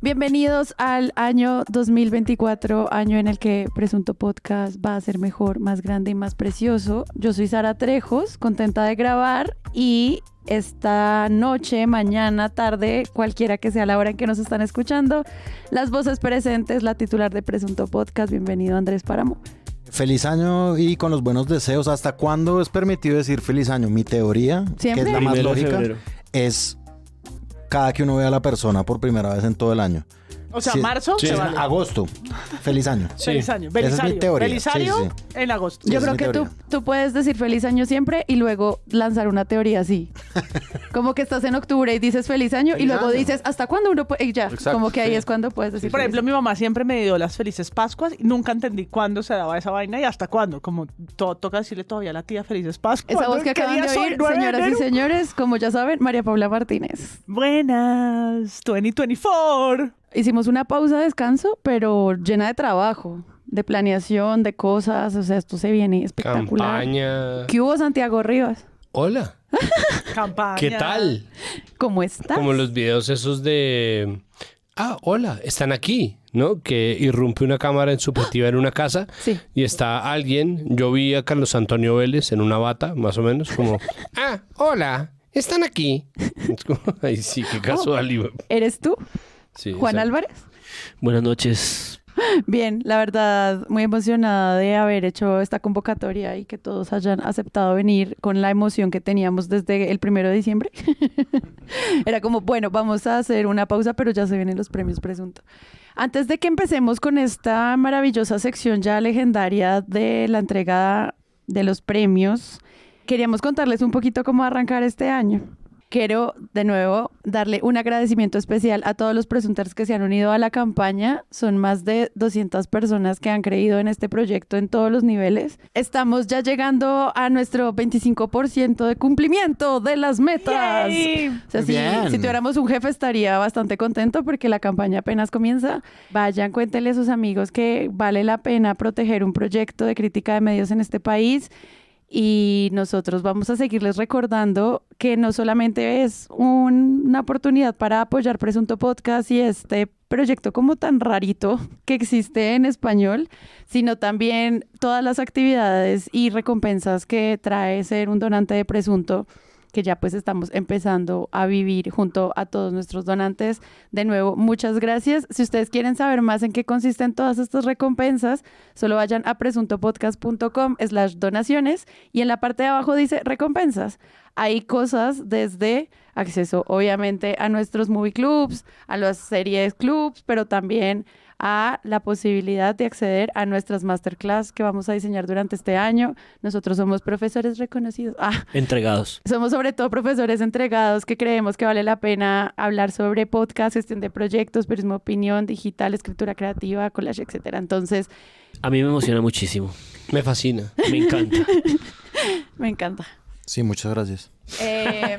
Bienvenidos al año 2024, año en el que Presunto Podcast va a ser mejor, más grande y más precioso. Yo soy Sara Trejos, contenta de grabar y esta noche, mañana, tarde, cualquiera que sea la hora en que nos están escuchando, las voces presentes, la titular de Presunto Podcast, bienvenido Andrés Páramo. Feliz año y con los buenos deseos. ¿Hasta cuándo es permitido decir feliz año? Mi teoría, ¿Siempre? que es la más Primero de lógica, febrero. es cada que uno ve a la persona por primera vez en todo el año. O sea, Sí, marzo sí, se es vale. agosto. Feliz año. Feliz año. Esa es mi Belisario. teoría. Belisario Sí, en agosto. Yo Esa creo es que mi tú, teoría. tú puedes decir feliz año siempre y luego lanzar una teoría así. Como que estás en octubre y dices feliz año y Feliz luego año. dices ¿hasta cuándo uno puede? Y ya, Exacto, como que ahí sí. es cuando puedes decir Por feliz ejemplo, mi mamá siempre me dio las felices Pascuas y nunca entendí cuándo se daba esa vaina y hasta cuándo. Como toca decirle todavía a la tía felices Pascuas. Esa voz que ¿Qué acaban día de soy? oír, 9 de señoras y enero. señores, como ya saben, María Paula Martínez. Buenas, 2024. Hicimos una pausa de descanso, pero llena de trabajo, de planeación, de cosas, o sea, esto se viene espectacular. Campaña. ¿Qué hubo, Santiago Rivas? Hola. Campaña. ¿Qué tal? ¿Cómo estás? Como los videos esos de... hola, están aquí, ¿no? Que irrumpe una cámara en subjetiva en una casa Sí. y está alguien. Yo vi a Carlos Antonio Vélez en una bata, más o menos, como... hola, están aquí. Es como, ay, sí, qué casual. ¿Eres tú, Sí, Juan exacto. Álvarez? Buenas noches. Bien, la verdad, muy emocionada de haber hecho esta convocatoria y que todos hayan aceptado venir con la emoción que teníamos desde el 1 de diciembre. Era como, bueno, vamos a hacer una pausa, pero ya se vienen los premios Presunto. Antes de que empecemos con esta maravillosa sección ya legendaria de la entrega de los premios, queríamos contarles un poquito cómo arrancar este año. Quiero de nuevo darle un agradecimiento especial a todos los presunters que se han unido a la campaña. Son más de 200 personas que han creído en este proyecto en todos los niveles. Estamos ya llegando a nuestro 25% de cumplimiento de las metas. Yay. O sea, Muy bien. si tuviéramos un jefe estaría bastante contento porque la campaña apenas comienza. Vayan, cuéntenle a sus amigos que vale la pena proteger un proyecto de crítica de medios en este país. Y nosotros vamos a seguirles recordando que no solamente es una oportunidad para apoyar Presunto Podcast y este proyecto como tan rarito que existe en español, sino también todas las actividades y recompensas que trae ser un donante de Presunto, que ya pues estamos empezando a vivir junto a todos nuestros donantes. De nuevo, muchas gracias. Si ustedes quieren saber más en qué consisten todas estas recompensas, solo vayan a presuntopodcast.com/donaciones y en la parte de abajo dice recompensas. Hay cosas desde acceso, obviamente, a nuestros movie clubs, a las series clubs, pero también a la posibilidad de acceder a nuestras masterclass que vamos a diseñar durante este año. Nosotros somos profesores reconocidos. Entregados. Somos sobre todo profesores entregados que creemos que vale la pena hablar sobre podcast, gestión de proyectos, periodismo, opinión, digital, escritura creativa, collage, etcétera. Entonces, A mí me emociona muchísimo. Me fascina. Me encanta. me encanta. Sí, muchas gracias.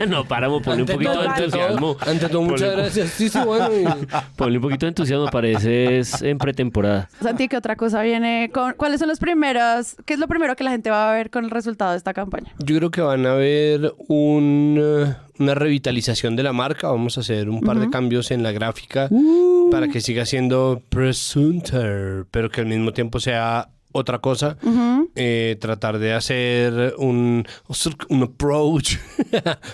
No, Páramo, ponle un poquito de entusiasmo. Ante todo, muchas Ponle- gracias. Sí, bueno. Ponle un poquito de entusiasmo, pareces en pretemporada. Santi, ¿qué otra cosa viene? ¿Cuáles son los primeros? ¿Qué es lo primero que la gente va a ver con el resultado de esta campaña? Yo creo que van a haber una revitalización de la marca. Vamos a hacer un par de cambios en la gráfica para que siga siendo Presunter, pero que al mismo tiempo sea otra cosa. Tratar de hacer un approach,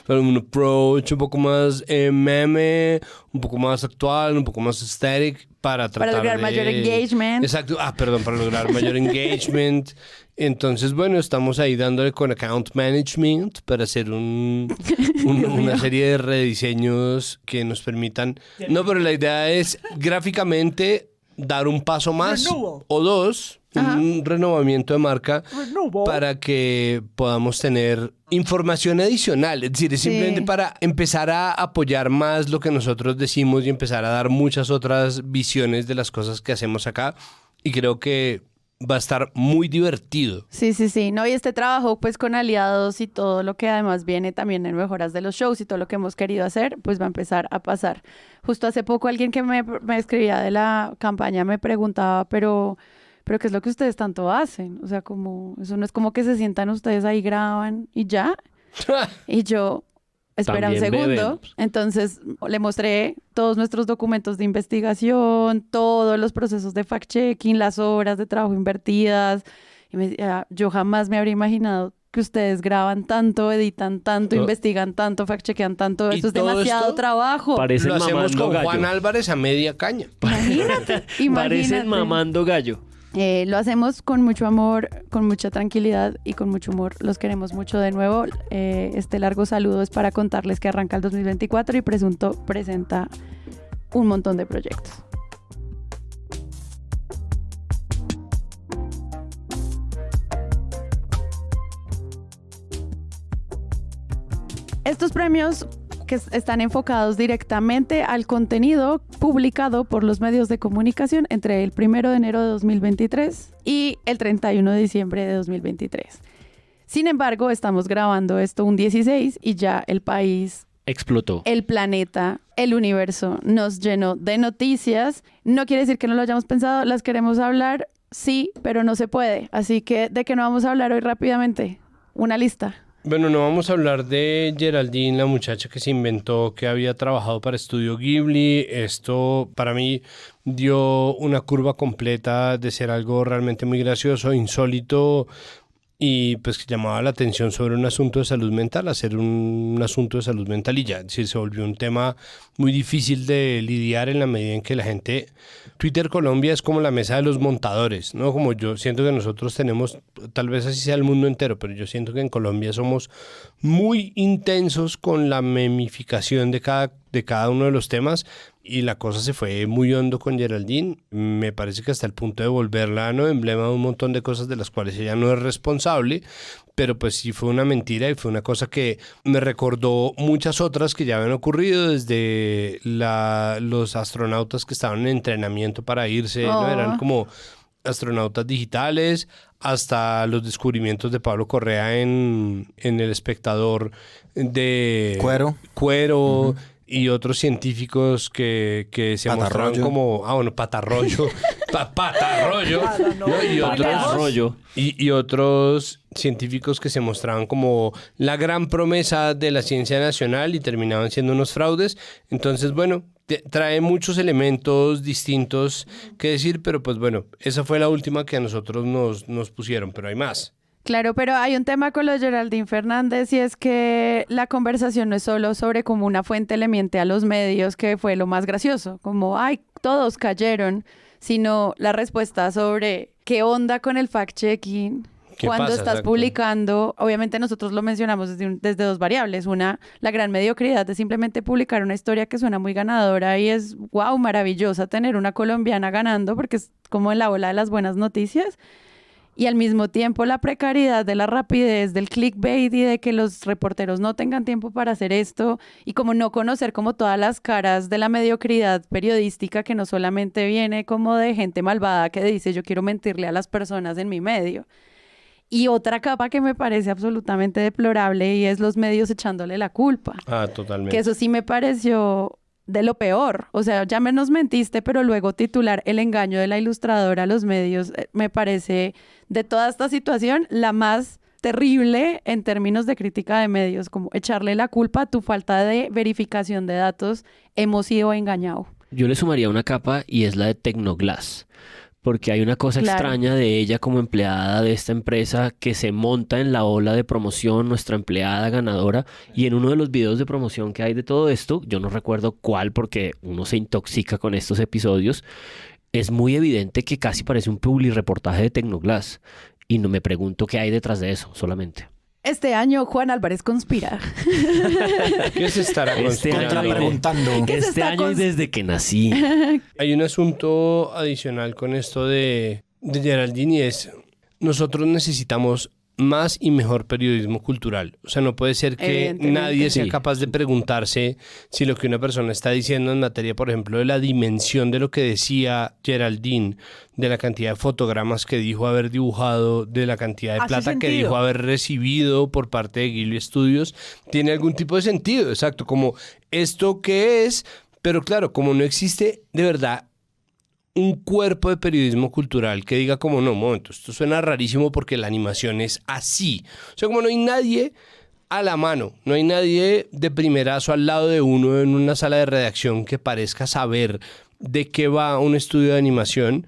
un approach un poco más meme, un poco más actual, un poco más aesthetic para tratar lograr de... mayor engagement. Exacto. Perdón, para lograr mayor engagement. Entonces, bueno, estamos ahí dándole con account management para hacer una serie de rediseños que nos permitan... No, pero la idea es gráficamente dar un paso más Renewal. o dos, un renovamiento de marca Renewal. para que podamos tener información adicional. Es decir, es Sí. simplemente para empezar a apoyar más lo que nosotros decimos y empezar a dar muchas otras visiones de las cosas que hacemos acá. Y creo que va a estar muy divertido. Sí, sí, sí. No, y este trabajo pues con aliados y todo lo que además viene también en mejoras de los shows y todo lo que hemos querido hacer, pues va a empezar a pasar. Justo hace poco alguien que me escribía de la campaña me preguntaba, pero ¿qué es lo que ustedes tanto hacen? O sea, como, eso no es como que se sientan ustedes ahí, graban y ya. Y yo, espera un También segundo. bebemos. Entonces le mostré todos nuestros documentos de investigación, todos los procesos de fact-checking, las horas de trabajo invertidas. Y me decía, yo jamás me habría imaginado que ustedes graban tanto, editan tanto, Todo- investigan tanto, fact-checkean tanto. ¿Y Eso es todo demasiado esto? trabajo. Parecen Lo hacemos mamando con gallo. Juan Álvarez a media caña. Imagínate, Parecen imagínate. mamando gallo. Lo hacemos con mucho amor, con mucha tranquilidad y con mucho humor. Los queremos mucho de nuevo. Este largo saludo es para contarles que arranca el 2024 y Presunto presenta un montón de proyectos. Estos premios que están enfocados directamente al contenido publicado por los medios de comunicación entre el 1 de enero de 2023 y el 31 de diciembre de 2023. Sin embargo, estamos grabando esto un 16 y ya el país, Explotó. el planeta, el universo nos llenó de noticias. No quiere decir que no lo hayamos pensado, las queremos hablar, sí, pero no se puede. Así que, ¿de qué no vamos a hablar hoy rápidamente? Una lista. Bueno, no vamos a hablar de Geraldine, la muchacha que se inventó que había trabajado para Estudio Ghibli. Esto para mí dio una curva completa de ser algo realmente muy gracioso, insólito y pues que llamaba la atención sobre un asunto de salud mental, hacer un asunto de salud mental y ya, es decir, se volvió un tema muy difícil de lidiar en la medida en que la gente... Twitter Colombia es como la mesa de los montadores, ¿no? Como yo siento que nosotros tenemos, tal vez así sea el mundo entero, pero yo siento que en Colombia somos muy intensos con la memificación de cada uno de los temas y la cosa se fue muy hondo con Geraldine. Me parece que hasta el punto de volverla, ¿no?, emblema de un montón de cosas de las cuales ella no es responsable, pero pues sí fue una mentira y fue una cosa que me recordó muchas otras que ya habían ocurrido desde los astronautas que estaban en entrenamiento para irse, ¿no? Eran como astronautas digitales, hasta los descubrimientos de Pablo Correa en El Espectador de cuero y otros científicos que se mostraban como patarroyo patarroyo, ¿no? Y otros científicos que se mostraban como la gran promesa de la ciencia nacional y terminaban siendo unos fraudes. Entonces, bueno, trae muchos elementos distintos que decir, pero pues bueno, esa fue la última que a nosotros nos pusieron, pero hay más. Claro, pero hay un tema con lo de Geraldine Fernández y es que la conversación no es solo sobre cómo una fuente le miente a los medios, que fue lo más gracioso, como, ay, todos cayeron, sino la respuesta sobre qué onda con el fact-checking. Cuando pasa? estás Exacto. publicando, obviamente nosotros lo mencionamos desde dos variables. Una, la gran mediocridad de simplemente publicar una historia que suena muy ganadora y es, wow, maravillosa tener una colombiana ganando porque es como en la ola de las buenas noticias. Y al mismo tiempo la precariedad de la rapidez del clickbait y de que los reporteros no tengan tiempo para hacer esto y como no conocer como todas las caras de la mediocridad periodística que no solamente viene como de gente malvada que dice yo quiero mentirle a las personas en mi medio. Y otra capa que me parece absolutamente deplorable y es los medios echándole la culpa. Ah, totalmente. Que eso sí me pareció de lo peor. O sea, ya menos mentiste, pero luego titular el engaño de la ilustradora a los medios me parece de toda esta situación la más terrible en términos de crítica de medios, como echarle la culpa a tu falta de verificación de datos, hemos sido engañados. Yo le sumaría una capa y es la de Tecnoglass. Porque hay una cosa Claro. extraña de ella como empleada de esta empresa que se monta en la ola de promoción, nuestra empleada ganadora, y en uno de los videos de promoción que hay de todo esto, yo no recuerdo cuál porque uno se intoxica con estos episodios, es muy evidente que casi parece un publireportaje de Tecnoglass. Y no me pregunto qué hay detrás de eso, solamente. Este año Juan Álvarez conspira. ¿Qué se estará Este conspirando? año- Contrapreguntando. ¿Qué se Este está año y desde que nací. Hay un asunto adicional con esto de Geraldine y es, nosotros necesitamos más y mejor periodismo cultural. O sea, no puede ser que Evidentemente. nadie sea Sí. capaz de preguntarse si lo que una persona está diciendo en materia, por ejemplo, de la dimensión de lo que decía Geraldine, de la cantidad de fotogramas que dijo haber dibujado, de la cantidad de Hace plata que sentido. dijo haber recibido por parte de Ghibli Studios, tiene algún tipo de sentido, exacto, como esto que es, pero claro, como no existe de verdad un cuerpo de periodismo cultural que diga como, no, un momento, esto suena rarísimo porque la animación es así. O sea, como no hay nadie a la mano. No hay nadie de primerazo al lado de uno en una sala de redacción que parezca saber de qué va un estudio de animación.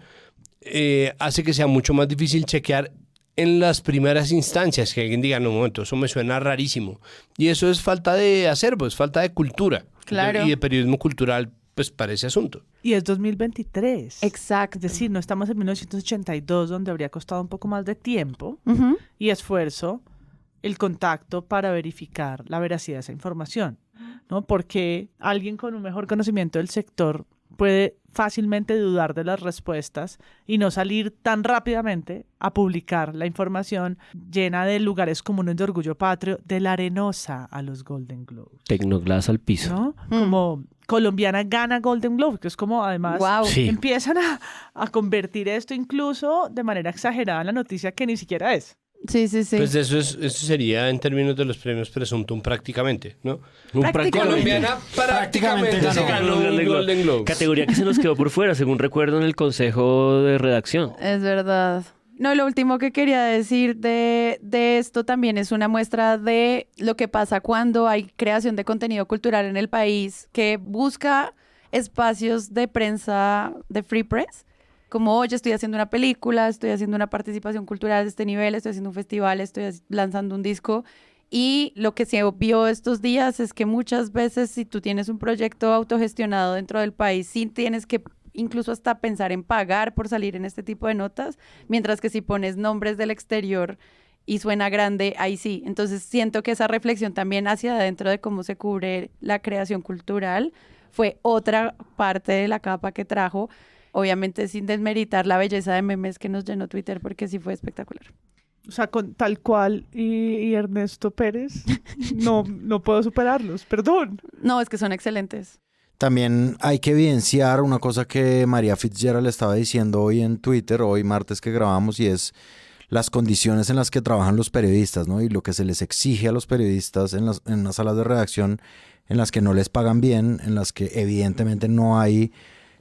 Hace que sea mucho más difícil chequear en las primeras instancias, que alguien diga, no, un momento, eso me suena rarísimo. Y eso es falta de acervo, es falta de cultura. Claro. Y de periodismo cultural, pues, para ese asunto. Y es 2023. Exacto. Es decir, no estamos en 1982, donde habría costado un poco más de tiempo Ujú. y esfuerzo el contacto para verificar la veracidad de esa información, ¿no? Porque alguien con un mejor conocimiento del sector puede fácilmente dudar de las respuestas y no salir tan rápidamente a publicar la información llena de lugares comunes de orgullo patrio, de la Arenosa a los Golden Globes, Tecnoglass al piso. ¿no? Como colombiana gana Golden Globe, que es como además Wow. Sí. empiezan a convertir esto incluso de manera exagerada en la noticia que ni siquiera es. Sí, sí, sí. Pues eso sería en términos de los premios Presuntum prácticamente, ¿no? Prácticamente. Colombiana prácticamente Prácticamente se ganó un Golden Globe. Categoría que se nos quedó por fuera, según recuerdo en el consejo de redacción. Es verdad. No, lo último que quería decir de esto también es una muestra de lo que pasa cuando hay creación de contenido cultural en el país que busca espacios de prensa, de free press, como, oye, estoy haciendo una película, estoy haciendo una participación cultural de este nivel, estoy haciendo un festival, estoy lanzando un disco. Y lo que se vio estos días es que muchas veces si tú tienes un proyecto autogestionado dentro del país, sí tienes que incluso hasta pensar en pagar por salir en este tipo de notas, mientras que si pones nombres del exterior y suena grande, ahí sí. Entonces siento que esa reflexión también hacia adentro de cómo se cubre la creación cultural fue otra parte de la capa que trajo, obviamente sin desmeritar la belleza de memes que nos llenó Twitter, porque sí fue espectacular. O sea, con tal cual y Ernesto Pérez, no puedo superarlos, perdón. No, es que son excelentes. También hay que evidenciar una cosa que María Fitzgerald estaba diciendo hoy en Twitter, hoy martes que grabamos, y es las condiciones en las que trabajan los periodistas, ¿no? Y lo que se les exige a los periodistas en las salas de redacción en las que no les pagan bien, en las que evidentemente no hay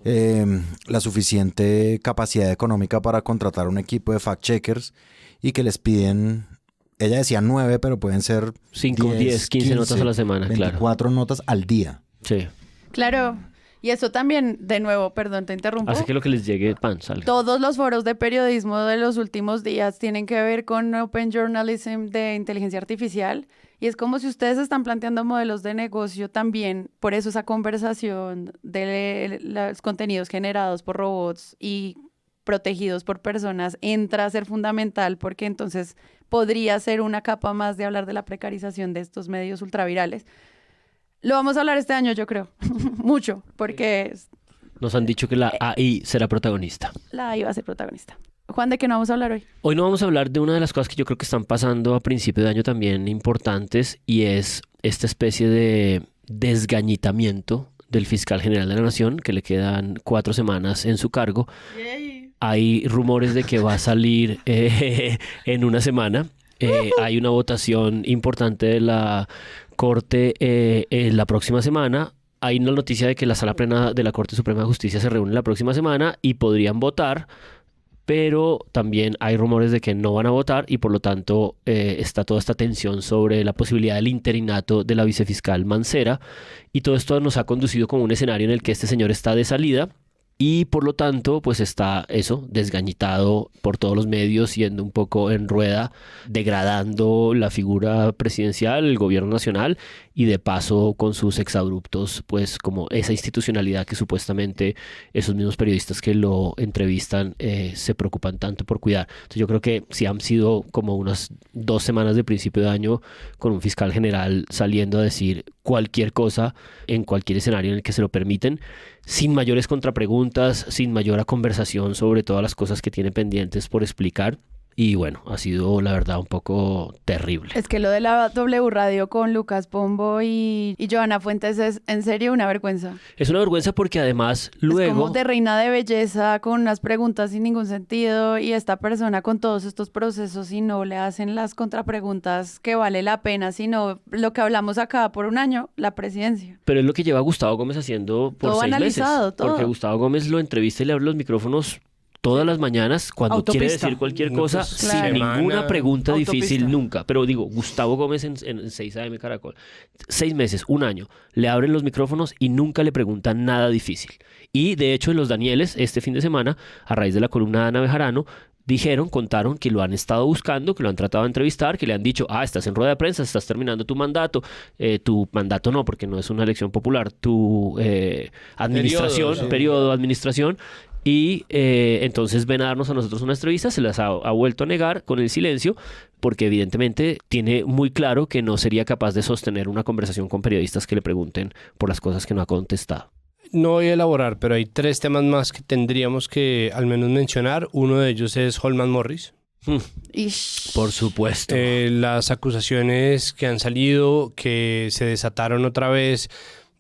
la suficiente capacidad económica para contratar un equipo de fact-checkers y que les piden, ella decía 9, pero pueden ser 5, 10, 15 notas a la semana, 24 notas al día. Sí. Claro, y eso también, de nuevo, perdón, te interrumpo. Hace que lo que les llegue pan salga. Todos los foros de periodismo de los últimos días tienen que ver con Open Journalism de inteligencia artificial. Y es como si ustedes están planteando modelos de negocio también. Por eso esa conversación de los contenidos generados por robots y protegidos por personas entra a ser fundamental, porque entonces podría ser una capa más de hablar de la precarización de estos medios ultravirales. Lo vamos a hablar este año, yo creo. Mucho, porque Nos han dicho que la AI será protagonista. la AI va a ser protagonista. Juan, ¿de qué no vamos a hablar hoy? Hoy no vamos a hablar de una de las cosas que yo creo que están pasando a principio de año también importantes, y es esta especie de desgañitamiento del fiscal general de la Nación, que le quedan 4 semanas en su cargo. Hay rumores de que va a salir en una semana. Hay una votación importante de la Corte la próxima semana. Hay una noticia de que la Sala Plena de la Corte Suprema de Justicia se reúne la próxima semana y podrían votar, pero también hay rumores de que no van a votar y por lo tanto está toda esta tensión sobre la posibilidad del interinato de la vicefiscal Mancera, y todo esto nos ha conducido como un escenario en el que este señor está de salida. Y por lo tanto, pues está eso, desgañitado por todos los medios, yendo un poco en rueda, degradando la figura presidencial, el gobierno nacional, y de paso con sus exabruptos, pues como esa institucionalidad que supuestamente esos mismos periodistas que lo entrevistan se preocupan tanto por cuidar. Entonces yo creo que sí han sido como unas 2 semanas de principio de año con un fiscal general saliendo a decir cualquier cosa en cualquier escenario en el que se lo permiten, sin mayores contrapreguntas, sin mayor conversación sobre todas las cosas que tiene pendientes por explicar. Y bueno, ha sido la verdad un poco terrible. Es que lo de la W Radio con Lucas Pombo y Johanna Fuentes es en serio una vergüenza. Es una vergüenza porque además luego... Es como de reina de belleza con unas preguntas sin ningún sentido, y esta persona con todos estos procesos y no le hacen las contrapreguntas que vale la pena, sino lo que hablamos acá por un año, la presidencia. Pero es lo que lleva Gustavo Gómez haciendo por Todo 6 meses. analizado, todo. Porque Gustavo Gómez lo entrevista y le abre los micrófonos todas las mañanas cuando quiere Autopista. decir cualquier cosa Pues, sin claro. ninguna pregunta Autopista. difícil nunca. Pero digo, Gustavo Gómez en 6 AM Caracol, 6 meses, un año, le abren los micrófonos y nunca le preguntan nada difícil. Y de hecho en Los Danieles, este fin de semana, a raíz de la columna de Ana Bejarano, contaron que lo han estado buscando, que lo han tratado de entrevistar, que le han dicho, estás en rueda de prensa, estás terminando tu mandato no, porque no es una elección popular, tu administración, periodo de administración, y entonces ven a darnos a nosotros una entrevista, se las ha vuelto a negar con el silencio, porque evidentemente tiene muy claro que no sería capaz de sostener una conversación con periodistas que le pregunten por las cosas que no ha contestado. No voy a elaborar, pero hay 3 temas más que tendríamos que al menos mencionar. Uno de ellos es Holman Morris. Ish. Por supuesto. Las acusaciones que han salido, que se desataron otra vez,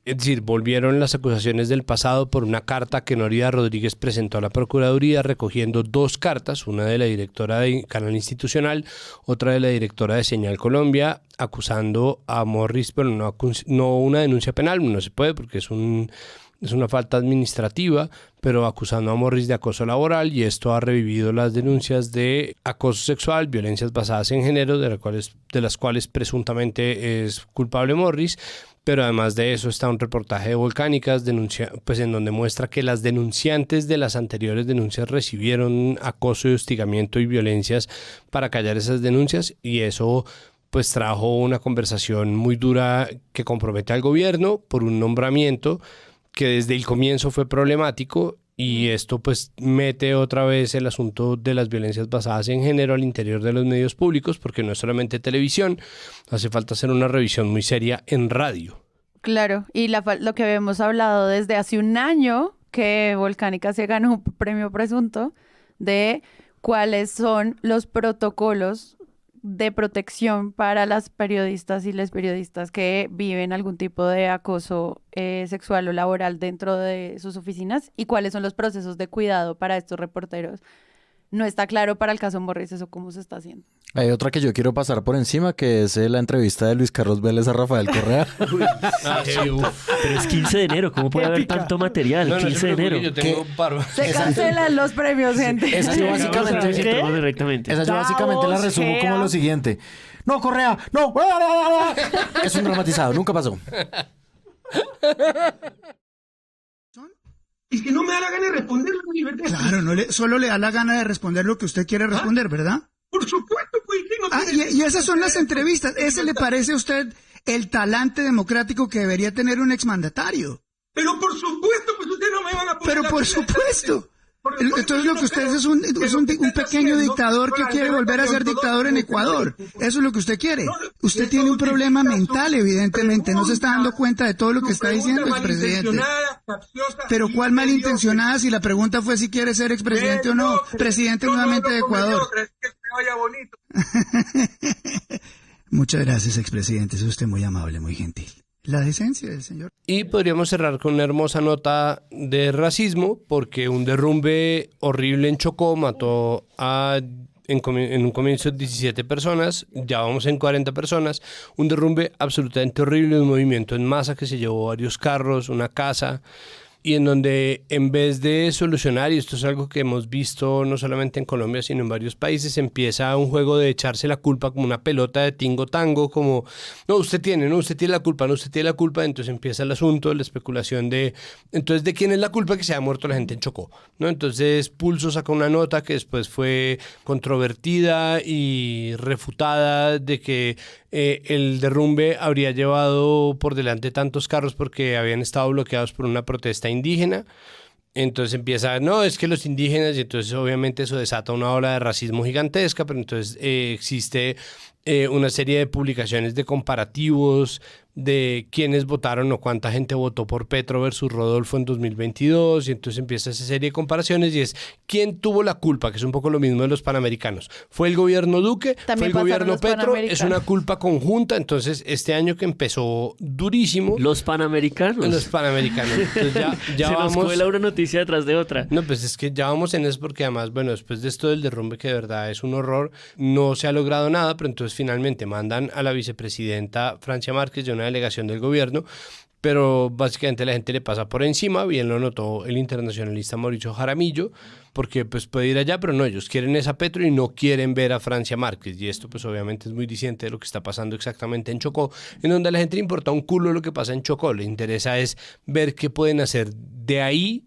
es decir, volvieron las acusaciones del pasado por una carta que Noriega Rodríguez presentó a la Procuraduría recogiendo 2 cartas, una de la directora de Canal Institucional, otra de la directora de Señal Colombia, acusando a Morris, pero no una denuncia penal, no se puede porque es una falta administrativa, pero acusando a Morris de acoso laboral, y esto ha revivido las denuncias de acoso sexual, violencias basadas en género, de las cuales presuntamente es culpable Morris. Pero además de eso está un reportaje de Volcánicas en donde muestra que las denunciantes de las anteriores denuncias recibieron acoso y hostigamiento y violencias para callar esas denuncias, y eso pues trajo una conversación muy dura que compromete al gobierno por un nombramiento que desde el comienzo fue problemático, y esto pues mete otra vez el asunto de las violencias basadas en género al interior de los medios públicos, porque no es solamente televisión, hace falta hacer una revisión muy seria en radio. Claro, y lo que habíamos hablado desde hace un año, que Volcánica se ganó un premio presunto, de cuáles son los protocolos de protección para las periodistas y les periodistas que viven algún tipo de acoso sexual o laboral dentro de sus oficinas, y cuáles son los procesos de cuidado para estos reporteros. No está claro para el caso Morris eso cómo se está haciendo. Hay otra que yo quiero pasar por encima, que es la entrevista de Luis Carlos Vélez a Rafael Correa. Pero es 15 de enero, ¿cómo puede haber tanto material? No, 15 de enero. yo tengo paro. Se cancelan los premios, gente. Esa yo básicamente, Directamente. esa yo básicamente la resumo como lo siguiente. No, Correa, no. Es un dramatizado, nunca pasó. Es que no me da la gana de responder la libertad. Claro, solo le da la gana de responder lo que usted quiere responder, ¿verdad? Por supuesto, pues. ¿Qué no tiene- Y esas son las entrevistas. ¿Ese le parece a usted el talante democrático que debería tener un exmandatario? Pero por supuesto, pues ustedes no me van a poner. Pero la por primera supuesto. Por supuesto, Entonces lo que usted pero- es un pero un ¿qué está pequeño haciendo? dictador que Con quiere la volver a ser ortodoxa dictador en que Ecuador. usted- Eso es lo que usted quiere. No, Usted eso tiene un significa problema su mental, evidentemente. No se está dando pregunta, cuenta de todo lo que su está pregunta diciendo, expresidente. malintencionada, capciosa, Pero y ¿cuál mediocre. malintencionada si la pregunta fue si quiere ser expresidente o no? Mediocre. Presidente Yo no nuevamente hablo de con Ecuador. mediocre, que te vaya bonito. Muchas gracias, expresidente. Es usted muy amable, muy gentil. La decencia del señor. Y podríamos cerrar con una hermosa nota de racismo, porque un derrumbe horrible en Chocó mató en un comienzo 17 personas, ya vamos en 40 personas, un derrumbe absolutamente horrible, un movimiento en masa que se llevó varios carros, una casa, y en donde en vez de solucionar, y esto es algo que hemos visto no solamente en Colombia sino en varios países, empieza un juego de echarse la culpa como una pelota de tingo tango, como no, usted tiene la culpa, no, usted tiene la culpa, entonces empieza el asunto, la especulación de, entonces, ¿de quién es la culpa que se haya muerto la gente en Chocó? ¿No? Entonces Pulso saca una nota que después fue controvertida y refutada de que el derrumbe habría llevado por delante tantos carros porque habían estado bloqueados por una protesta indígena. Entonces empieza, no, es que los indígenas, y entonces obviamente eso desata una ola de racismo gigantesca, pero entonces existe una serie de publicaciones de comparativos de quiénes votaron o cuánta gente votó por Petro versus Rodolfo en 2022, y entonces empieza esa serie de comparaciones y es quién tuvo la culpa, que es un poco lo mismo de los panamericanos. ¿Fue el gobierno Duque? También ¿Fue el gobierno los Petro? Es panamericanos. una culpa conjunta. Entonces este año que empezó durísimo, Los panamericanos. los panamericanos. Entonces ya Se nos vamos... cuela una noticia detrás de otra. No, pues es que ya vamos en eso porque además, bueno, después de esto del derrumbe que de verdad es un horror, no se ha logrado nada, pero entonces finalmente mandan a la vicepresidenta Francia Márquez de una delegación del gobierno pero básicamente la gente le pasa por encima. Bien lo notó el internacionalista Mauricio Jaramillo, porque pues puede ir allá, pero no, ellos quieren esa Petro y no quieren ver a Francia Márquez, y esto pues obviamente es muy distinto de lo que está pasando exactamente en Chocó, en donde a la gente le importa un culo lo que pasa en Chocó, le interesa es ver qué pueden hacer de ahí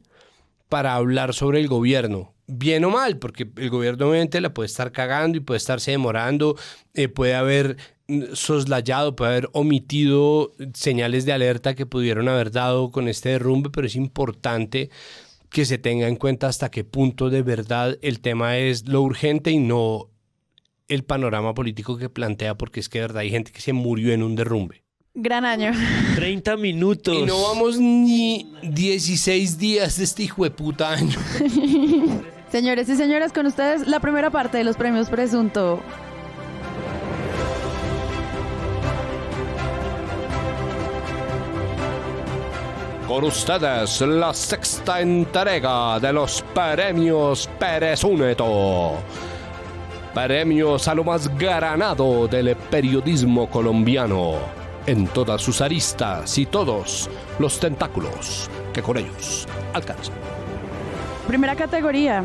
para hablar sobre el gobierno, bien o mal, porque el gobierno obviamente la puede estar cagando y puede estarse demorando, puede haber soslayado, puede haber omitido señales de alerta que pudieron haber dado con este derrumbe, pero es importante que se tenga en cuenta hasta qué punto de verdad el tema es lo urgente y no el panorama político que plantea, porque es que de verdad hay gente que se murió en un derrumbe. Gran año. 30 minutos. Y no vamos ni 16 días de este hijo de puta año. Señores y señoras, con ustedes la primera parte de los premios Presunto. Con ustedes, la sexta entrega de los premios Presunto. Premios a lo más granado del periodismo colombiano, en todas sus aristas y todos los tentáculos que con ellos alcanzan. Primera categoría.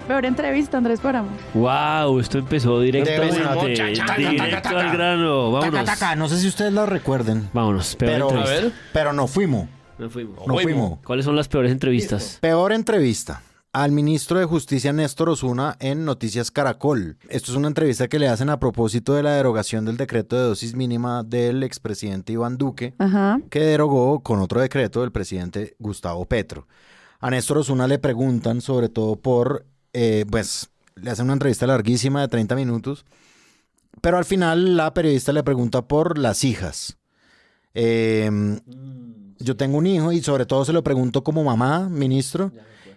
Peor entrevista, Andrés Páramo. Wow, esto empezó directamente. Directo Directo al grano. Vámonos. No sé si ustedes la recuerden, Vámonos. Peor pero, entrevista. pero no fuimos. No fuimos. No fuimos. ¿Cuáles son las peores entrevistas? Peor entrevista al ministro de Justicia Néstor Osuna en Noticias Caracol. Esto es una entrevista que le hacen a propósito de la derogación del decreto de dosis mínima del expresidente Iván Duque, Ajá. que derogó con otro decreto del presidente Gustavo Petro. A Néstor Osuna le preguntan sobre todo por, pues le hacen una entrevista larguísima de 30 minutos, pero al final la periodista le pregunta por las hijas. Yo tengo un hijo y sobre todo se lo pregunto como mamá, ministro,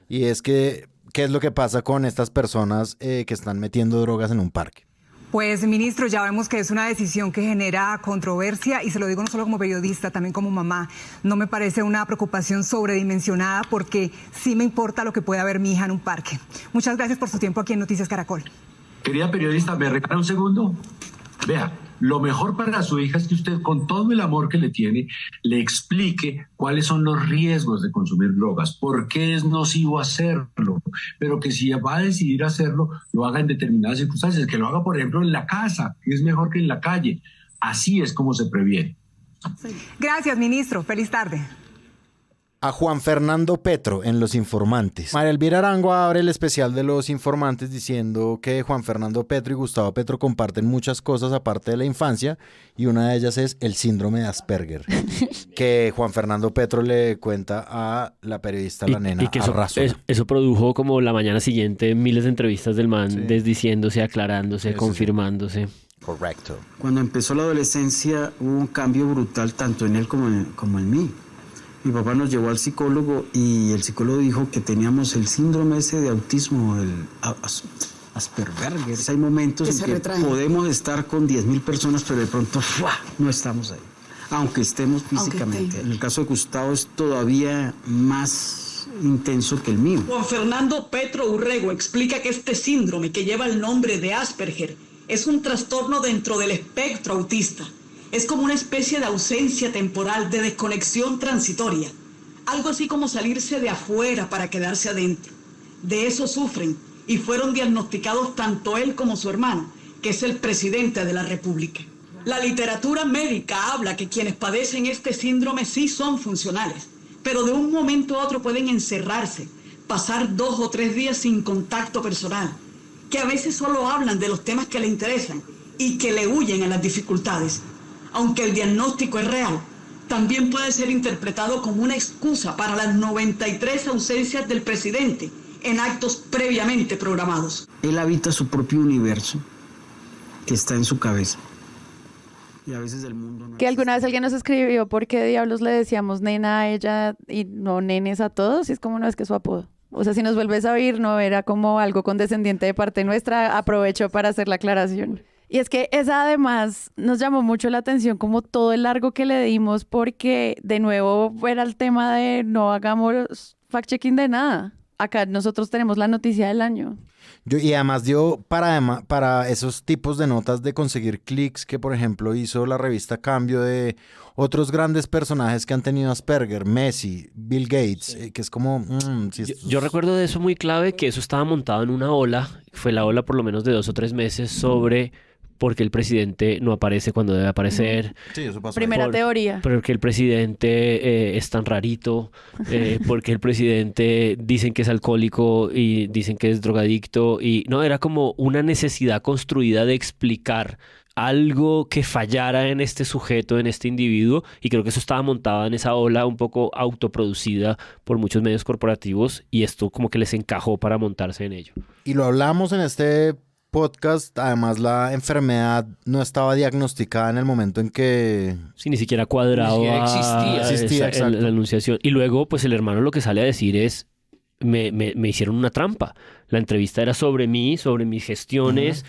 y es que, ¿qué es lo que pasa con estas personas que están metiendo drogas en un parque? Pues, ministro, ya vemos que es una decisión que genera controversia y se lo digo no solo como periodista, también como mamá. No me parece una preocupación sobredimensionada porque sí me importa lo que pueda ver mi hija en un parque. Muchas gracias por su tiempo aquí en Noticias Caracol. Querida periodista, ¿me regala un segundo? Vea, lo mejor para su hija es que usted, con todo el amor que le tiene, le explique cuáles son los riesgos de consumir drogas, por qué es nocivo hacerlo, pero que si va a decidir hacerlo, lo haga en determinadas circunstancias, que lo haga, por ejemplo, en la casa, que es mejor que en la calle. Así es como se previene. Gracias, ministro. Feliz tarde. A Juan Fernando Petro en Los Informantes. María Elvira Arango abre el especial de Los Informantes diciendo que Juan Fernando Petro y Gustavo Petro comparten muchas cosas aparte de la infancia, y una de ellas es el síndrome de Asperger, que Juan Fernando Petro le cuenta a la periodista la nena Y que Arrazola. eso produjo como la mañana siguiente miles de entrevistas del man, desdiciéndose, aclarándose, confirmándose. Correcto. Cuando empezó la adolescencia hubo un cambio brutal tanto en él como en mí. Mi papá nos llevó al psicólogo y el psicólogo dijo que teníamos el síndrome ese de autismo, el Asperger. Hay momentos en que podemos estar con 10.000 personas, pero de pronto ¡fua!, no estamos ahí, aunque estemos físicamente. En el caso de Gustavo es todavía más intenso que el mío. Juan Fernando Petro Urrego explica que este síndrome, que lleva el nombre de Asperger, es un trastorno dentro del espectro autista. Es como una especie de ausencia temporal, de desconexión transitoria. Algo así como salirse de afuera para quedarse adentro. De eso sufren y fueron diagnosticados tanto él como su hermano, que es el presidente de la República. La literatura médica habla que quienes padecen este síndrome sí son funcionales, pero de un momento a otro pueden encerrarse, pasar 2 o 3 días sin contacto personal, que a veces solo hablan de los temas que le interesan y que le huyen a las dificultades. Aunque el diagnóstico es real, también puede ser interpretado como una excusa para las 93 ausencias del presidente en actos previamente programados. Él habita su propio universo que está en su cabeza. Y a veces el mundo no Que alguna vez alguien nos escribió por qué diablos le decíamos nena a ella y no nenes a todos, y es como no, es que es su apodo. O sea, si nos vuelves a oír, no era como algo condescendiente de parte nuestra. Aprovecho para hacer la aclaración. Y es que esa además nos llamó mucho la atención, como todo el largo que le dimos, porque de nuevo era el tema de no hagamos fact-checking de nada. acá nosotros tenemos la noticia del año. Y además dio para esos tipos de notas de conseguir clics que, por ejemplo, hizo la revista Cambio de otros grandes personajes que han tenido Asperger, Messi, Bill Gates, que es como... Yo recuerdo de eso muy clave, que eso estaba montado en una ola, fue la ola por lo menos de 2 o 3 meses sobre... porque el presidente no aparece cuando debe aparecer. Sí, eso pasó. Primera teoría. Porque el presidente es tan rarito, porque el presidente dicen que es alcohólico y dicen que es drogadicto. Y no, era como una necesidad construida de explicar algo que fallara en este sujeto, en este individuo, y creo que eso estaba montado en esa ola un poco autoproducida por muchos medios corporativos, y esto como que les encajó para montarse en ello. Y lo hablamos en este podcast, además la enfermedad no estaba diagnosticada en el momento en que... Sí, ni siquiera cuadrado existía la anunciación. Y luego, pues el hermano lo que sale a decir es, me hicieron una trampa. La entrevista era sobre mí, sobre mis gestiones,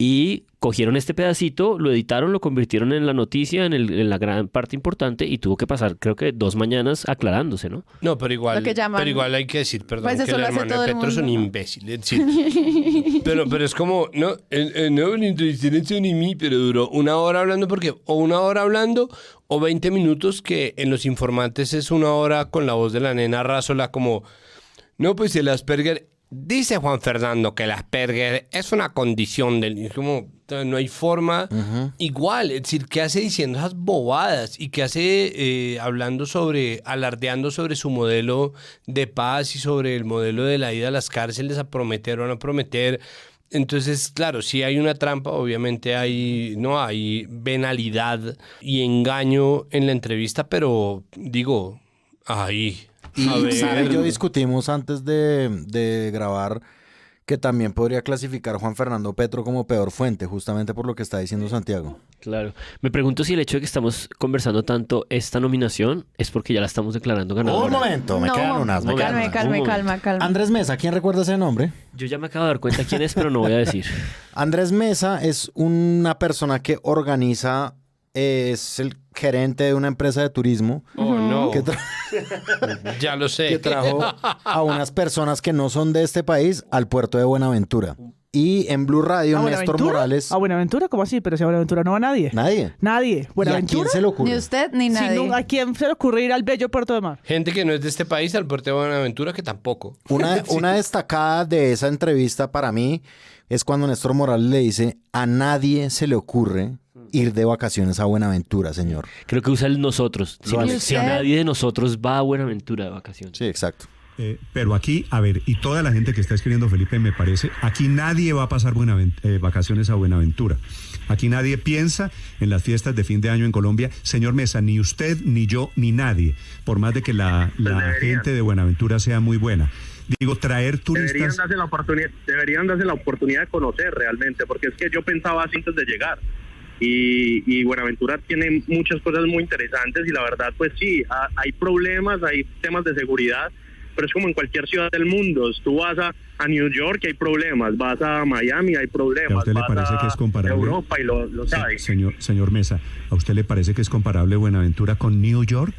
y cogieron este pedacito, lo editaron, lo convirtieron en la noticia, en la gran parte importante, y tuvo que pasar, creo que 2 mañanas aclarándose, ¿no? No, pero igual hay que decir, perdón, Pues que el hermano de Petro es un imbécil. Es decir, pero es como, no le entrevistaron sobre mí, pero duró 1 hora hablando, porque o 1 hora hablando, o 20 minutos, que en Los Informantes es 1 hora con la voz de la nena Rázola, como, no, pues el Asperger... Dice Juan Fernando que el Asperger es una condición del... Como no hay forma igual, es decir, ¿qué hace diciendo esas bobadas? Y ¿qué hace alardeando sobre su modelo de paz y sobre el modelo de la ida a las cárceles a prometer o no prometer? Entonces, claro, si hay una trampa, obviamente hay venalidad y engaño en la entrevista, pero digo, ahí... Y Sara y yo discutimos antes de grabar que también podría clasificar Juan Fernando Petro como peor fuente, justamente por lo que está diciendo Santiago. Claro. Me pregunto si el hecho de que estamos conversando tanto esta nominación es porque ya la estamos declarando ganadora. Un momento, me quedan unas. Calma. Andrés Mesa, ¿quién recuerda ese nombre? Yo ya me acabo de dar cuenta quién es, pero no voy a decir. Andrés Mesa es una persona que organiza... Es el gerente de una empresa de turismo. Oh, no. Ya lo sé. Que trajo a unas personas que no son de este país al puerto de Buenaventura. Y en Blue Radio, Néstor Morales... ¿A Buenaventura? ¿Cómo así? Pero si a Buenaventura no va nadie. ¿Nadie? ¿Buenaventura? ¿Y a quién se le ocurre? Ni usted ni nadie. ¿A quién se le ocurre ir al bello Puerto de Mar? Gente que no es de este país al puerto de Buenaventura, que tampoco. Una destacada de esa entrevista para mí es cuando Néstor Morales le dice: a nadie se le ocurre ir de vacaciones a Buenaventura, señor. Creo que usa el nosotros. Si nadie de nosotros va a Buenaventura de vacaciones. Sí, exacto. Pero aquí, a ver, y toda la gente que está escribiendo, Felipe, me parece, aquí nadie va a pasar vacaciones a Buenaventura. Aquí nadie piensa en las fiestas de fin de año en Colombia. Señor Mesa, ni usted, ni yo, ni nadie, por más de que la gente de Buenaventura sea muy buena. Digo, traer turistas... Deberían darse la oportunidad de conocer realmente, porque es que yo pensaba así antes de llegar. Y Buenaventura tiene muchas cosas muy interesantes y la verdad, pues sí, hay problemas, hay temas de seguridad, pero es como en cualquier ciudad del mundo. Tú vas a New York y hay problemas, vas a Miami hay problemas, ¿a usted le vas parece que es comparable? Europa y lo sabe. Señor Mesa, ¿a usted le parece que es comparable Buenaventura con New York?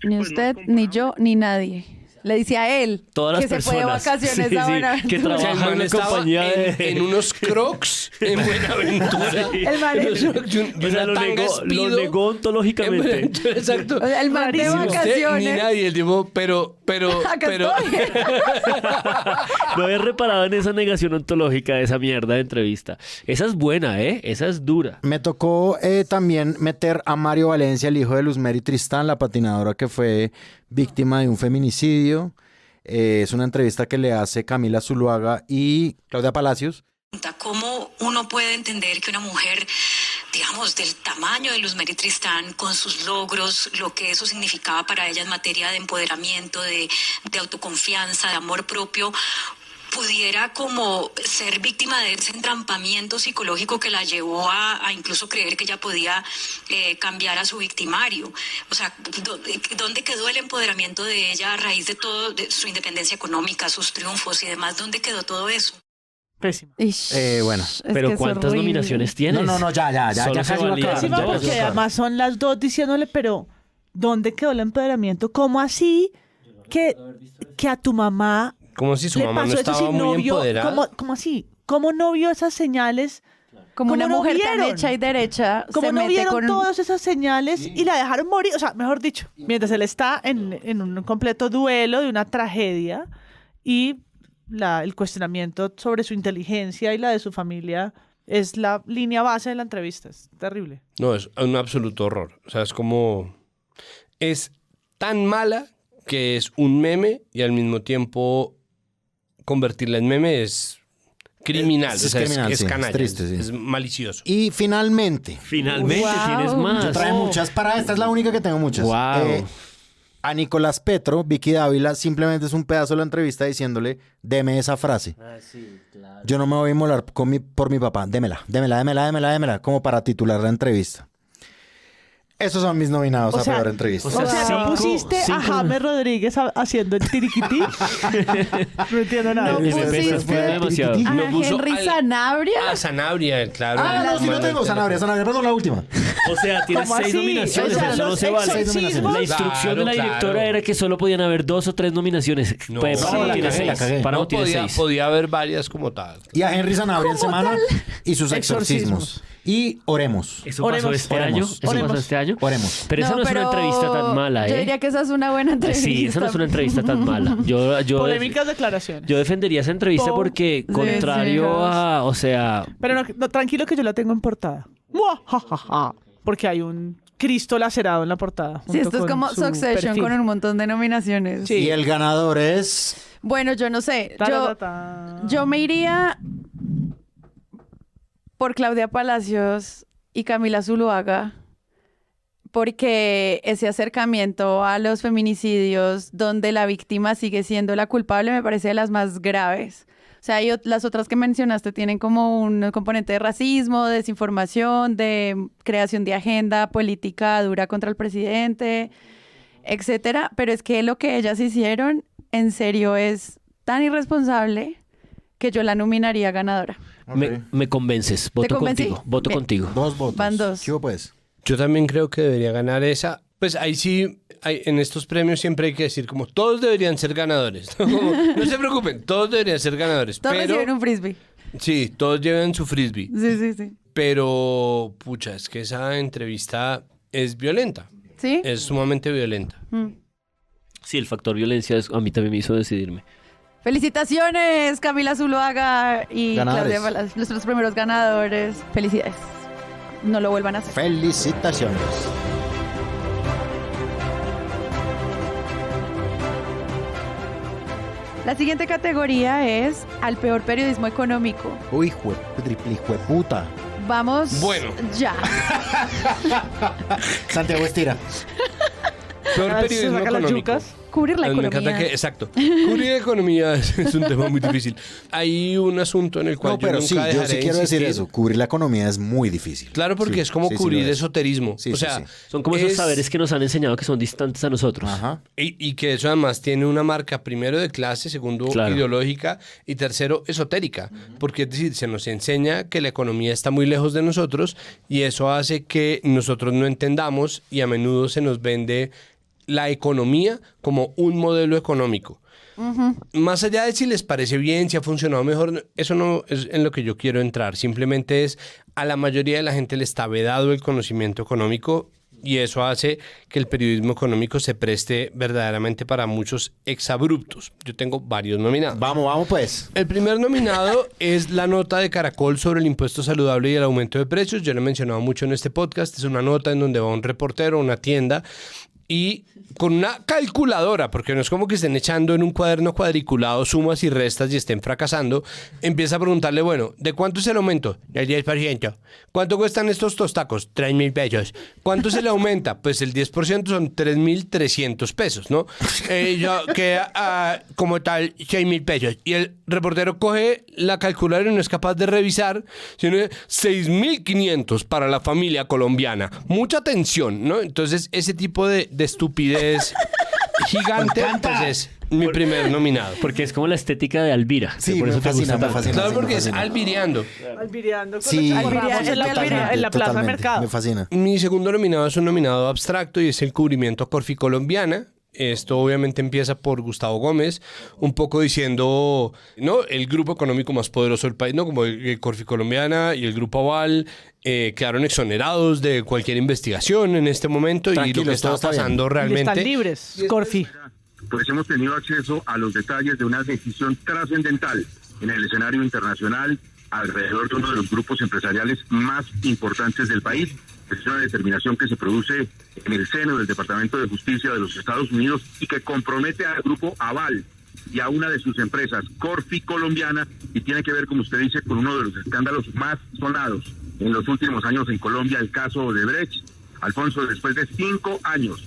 Ni usted, ni yo, ni nadie. Le dice a él todas que las se fue de vacaciones a Buenaventura. Que trabaja en la compañía en unos Crocs en Buenaventura. El man lo negó ontológicamente. Exacto. El man de vacaciones. Ni nadie, el tipo, pero no había reparado en esa negación ontológica de esa mierda de entrevista. Esa es buena, esa es dura. Me tocó también meter a Mario Valencia, el hijo de Luzmeri Tristán, la patinadora que fue víctima de un feminicidio. Es una entrevista que le hace Camila Zuluaga y Claudia Palacios. ¿Cómo uno puede entender que una mujer, digamos, del tamaño de Luzmeri Tristán, con sus logros, lo que eso significaba para ella en materia de empoderamiento, de autoconfianza, de amor propio, pudiera como ser víctima de ese entrampamiento psicológico que la llevó a incluso creer que ella podía cambiar a su victimario? O sea, ¿dónde quedó el empoderamiento de ella a raíz de todo, de su independencia económica, sus triunfos y demás? ¿Dónde quedó todo eso? Pésimo. Bueno. Pero ¿cuántas nominaciones tienes? No, ya casi va a acabar. Pésima, porque además son las dos diciéndole, pero ¿dónde quedó el empoderamiento? ¿Cómo así? Que que a tu mamá Como si su le mamá no pasó eso estaba si no muy vio, empoderada. ¿cómo así? ¿Cómo no vio esas señales? Como una ¿Cómo no mujer tan vieron? hecha y derecha Como se no mete vieron con... todas esas señales y la dejaron morir, o sea, mejor dicho, mientras él está en un completo duelo de una tragedia y el cuestionamiento sobre su inteligencia y la de su familia es la línea base de la entrevista. Es terrible. No, es un absoluto horror. O sea, es como... Es tan mala que es un meme y al mismo tiempo convertirla en meme es criminal. Es o sea, criminal, es sí, canalla. es triste, sí. Es malicioso. Y finalmente Tienes más. yo traje muchas para esta es la única que tengo muchas. Wow. A Nicolás Petro, Vicky Dávila, simplemente es un pedazo de la entrevista diciéndole, deme esa frase. Yo no me voy a inmolar por mi papá, démela, como para titular la entrevista. Esos son mis nominados a peor entrevista. O sea, ¿no pusiste a James Rodríguez haciendo el tiriquití? No entiendo nada. No pusiste demasiado. a puso Henry Sanabria. A Sanabria, claro. No, sí lo tengo, Sanabria, perdón, la última. O sea, tienes ¿Cómo 6 así? nominaciones, O sea, eso no los se vale. exorcismos. La instrucción de la Claro, directora claro. era que solo podían haber 2 o 3 nominaciones. No, Pues, sí, Páramo la tiene cagué, 6. la cagué. Páramo No, tiene 6. podía haber varias como tal. Y a Henry Sanabria en semana y sus Exorcismos. exorcismos. Y oremos. ¿Eso pasó Oremos, este oremos, año? ¿Eso oremos. pasó este año? Oremos. Pero esa no es una entrevista tan mala, Yo ¿eh? diría que esa es una buena entrevista. Sí, esa no es una entrevista tan mala. Polémicas declaraciones. Yo defendería esa entrevista porque, Sí, contrario sí. a, o sea... Pero no, tranquilo que yo la tengo en portada. ¡Muajajaja! Porque hay un Cristo lacerado en la portada. Sí, junto esto es con como su Succession perfil. con un montón de nominaciones. Sí. Y el ganador es... Bueno, yo no sé. Taratata. Yo me iría por Claudia Palacios y Camila Zuluaga, porque ese acercamiento a los feminicidios donde la víctima sigue siendo la culpable me parece de las más graves. O sea, las otras que mencionaste tienen como un componente de racismo, de desinformación, de creación de agenda política dura contra el presidente, etcétera. Pero es que lo que ellas hicieron, en serio, es tan irresponsable que yo la nominaría ganadora. Me convences. Voto convencí? contigo. Voto Bien. contigo. 2 votos. Van 2. ¿Qué hubo, pues? Yo también creo que debería ganar esa. Pues ahí sí, en estos premios siempre hay que decir como todos deberían ser ganadores. ¿No? Como, no se preocupen, todos deberían ser ganadores. Todos pero reciben un frisbee. sí, todos llevan su frisbee. Sí. Pero, pucha, es que esa entrevista es violenta. ¿Sí? Es sumamente violenta. Sí, el factor violencia a mí también me hizo decidirme. Felicitaciones, Camila Zuluaga y Ganadores. Claudia Palacios, los primeros ganadores. Felicidades. No lo vuelvan a hacer. Felicitaciones. La siguiente categoría es al peor periodismo económico. Uy, triple puta. Vamos Bueno. ya. Santiago estira. Peor Ah, se periodismo saca las económico. yucas. Cubrir la Me economía. encanta que, exacto. Cubrir economía es un tema muy difícil. Hay un asunto en el cual No, pero yo sí, nunca yo dejaré sí quiero decir insistir. eso. Cubrir la economía es muy difícil. Claro, porque Sí, es como sí, sí, cubrir lo es. esoterismo. Sí, o sí, sea, sí. Son como esos es- saberes que nos han enseñado que son distantes a nosotros. Ajá. Y que eso además tiene una marca, primero de clase, segundo Claro. ideológica y tercero esotérica. Porque es decir, se nos enseña que la economía está muy lejos de nosotros y eso hace que nosotros no entendamos y a menudo se nos vende la economía como un modelo económico. Más allá de si les parece bien, si ha funcionado mejor, eso no es en lo que yo quiero entrar. Simplemente es a la mayoría de la gente le está vedado el conocimiento económico y eso hace que el periodismo económico se preste verdaderamente para muchos exabruptos. Yo tengo varios nominados. Vamos pues. El primer nominado es la nota de Caracol sobre el impuesto saludable y el aumento de precios. Yo lo he mencionado mucho en este podcast. Es una nota en donde va un reportero a una tienda y con una calculadora, porque no es como que estén echando en un cuaderno cuadriculado sumas y restas y estén fracasando, empieza a preguntarle, bueno, ¿de cuánto es el aumento? Del 10%. ¿Cuánto cuestan estos tostacos? 3,000 pesos. ¿Cuánto se le aumenta? Pues el 10% son 3,300 pesos, ¿no? Yo queda como tal 6,000 pesos. Y el reportero coge la calculadora y no es capaz de revisar, sino 6,500 para la familia colombiana. Mucha atención, ¿no? Entonces, ese tipo de estupidez gigante, pues es mi primer nominado. Porque es como la estética de Alvira. Sí, por me eso te fascina, gusta me tanto. fascina. Claro, sí, porque me es fascina. albireando. Albireando con Sí, los chaparramos en la totalmente, plaza totalmente. Mercado. Me fascina. Mi segundo nominado es un nominado abstracto y es el cubrimiento a Corfi colombiana. Esto obviamente empieza por Gustavo Gómez, un poco diciendo, ¿no? El grupo económico más poderoso del país, ¿no? Como el Corfi Colombiana y el Grupo Aval quedaron exonerados de cualquier investigación en este momento. Tranquilos, y lo que está pasando realmente... Están libres, Corfi. Pues hemos tenido acceso a los detalles de una decisión trascendental en el escenario internacional alrededor de uno de los grupos empresariales más importantes del país. Es una determinación que se produce en el seno del Departamento de Justicia de los Estados Unidos y que compromete al Grupo Aval y a una de sus empresas, Corfi Colombiana, y tiene que ver, como usted dice, con uno de los escándalos más sonados en los últimos años en Colombia, el caso Odebrecht. Alfonso, después de 5 años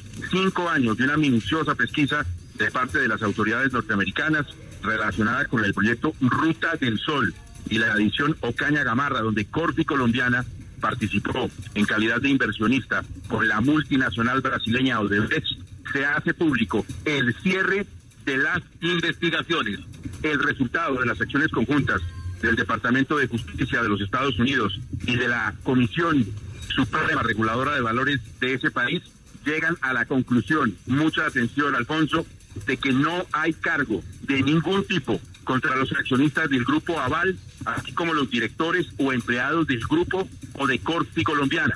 de una minuciosa pesquisa de parte de las autoridades norteamericanas relacionada con el proyecto Ruta del Sol y la adición Ocaña Gamarra, donde Corfi Colombiana participó en calidad de inversionista con la multinacional brasileña Odebrecht, se hace público el cierre de las investigaciones, el resultado de las acciones conjuntas del Departamento de Justicia de los Estados Unidos y de la Comisión Suprema Reguladora de Valores de ese país, llegan a la conclusión, mucha atención Alfonso, de que no hay cargo de ningún tipo contra los accionistas del Grupo Aval, así como los directores o empleados del grupo o de Corfi Colombiana.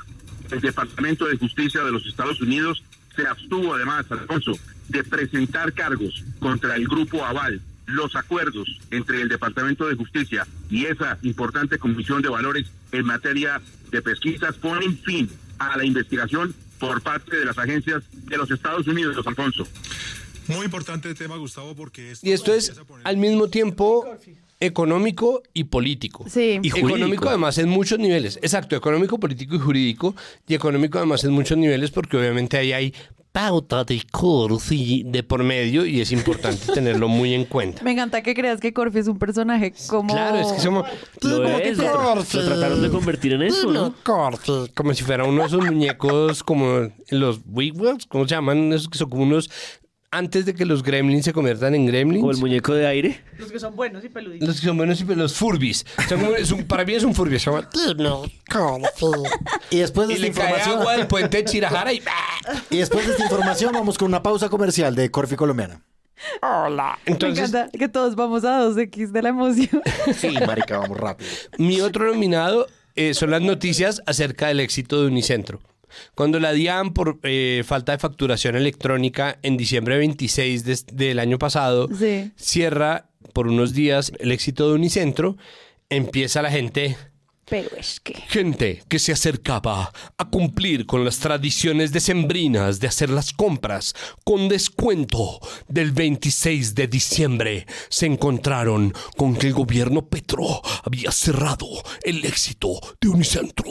El Departamento de Justicia de los Estados Unidos se abstuvo además, Alfonso, de presentar cargos contra el Grupo Aval. Los acuerdos entre el Departamento de Justicia y esa importante Comisión de Valores en materia de pesquisas ponen fin a la investigación por parte de las agencias de los Estados Unidos, Alfonso. Muy importante el tema, Gustavo, porque Y esto es al mismo tiempo económico y político. Sí. Y económico además en muchos niveles. Exacto, económico, político y jurídico. Y económico además en muchos niveles porque obviamente ahí hay pauta de Corfi de por medio y es importante tenerlo muy en cuenta. Me encanta que creas que Corfi es un personaje como... Claro, es que somos... Lo trataron de convertir en eso, ¿no? Corfi, como si fuera uno de esos muñecos como los Wigwams, ¿cómo se llaman? Esos que son como unos... Antes de que los gremlins se conviertan en gremlins. ¿O el muñeco de aire? Los que son buenos y peluditos. Los que son buenos y los Furbis. Para mí es un Furby. Se llama... Y después de Y esta le cae información... agua del puente de Chirajara y... Y después de esta información vamos con una pausa comercial de Corfi Colombiana. Hola. Entonces, Me encanta que todos vamos a 2X de la emoción. Sí, marica, vamos rápido. mi otro nominado son las noticias acerca del éxito de Unicentro. Cuando la DIAN, por falta de facturación electrónica, en diciembre 26 del año pasado, Sí. cierra por unos días el éxito de Unicentro, empieza la gente... Pero es que... Gente que se acercaba a cumplir con las tradiciones decembrinas de hacer las compras con descuento del 26 de diciembre se encontraron con que el gobierno Petro había cerrado el éxito de Unicentro.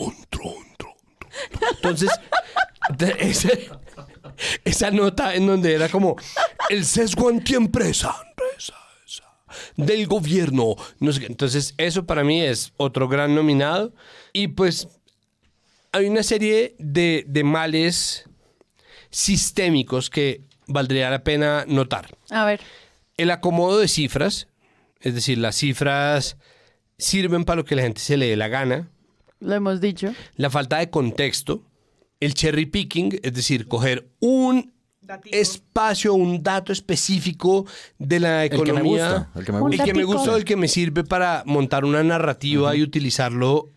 Entonces, esa nota en donde era como el sesgo antiempresa del gobierno, no sé qué. Entonces eso para mí es otro gran nominado y pues hay una serie de males sistémicos que valdría la pena notar. A ver. El acomodo de cifras, es decir, las cifras sirven para lo que la gente se le dé la gana. Lo hemos dicho. La falta de contexto, el cherry picking, es decir, coger un espacio, un dato específico de la economía, el que me gusta. el que me gusta o el que me sirve para montar una narrativa y utilizarlo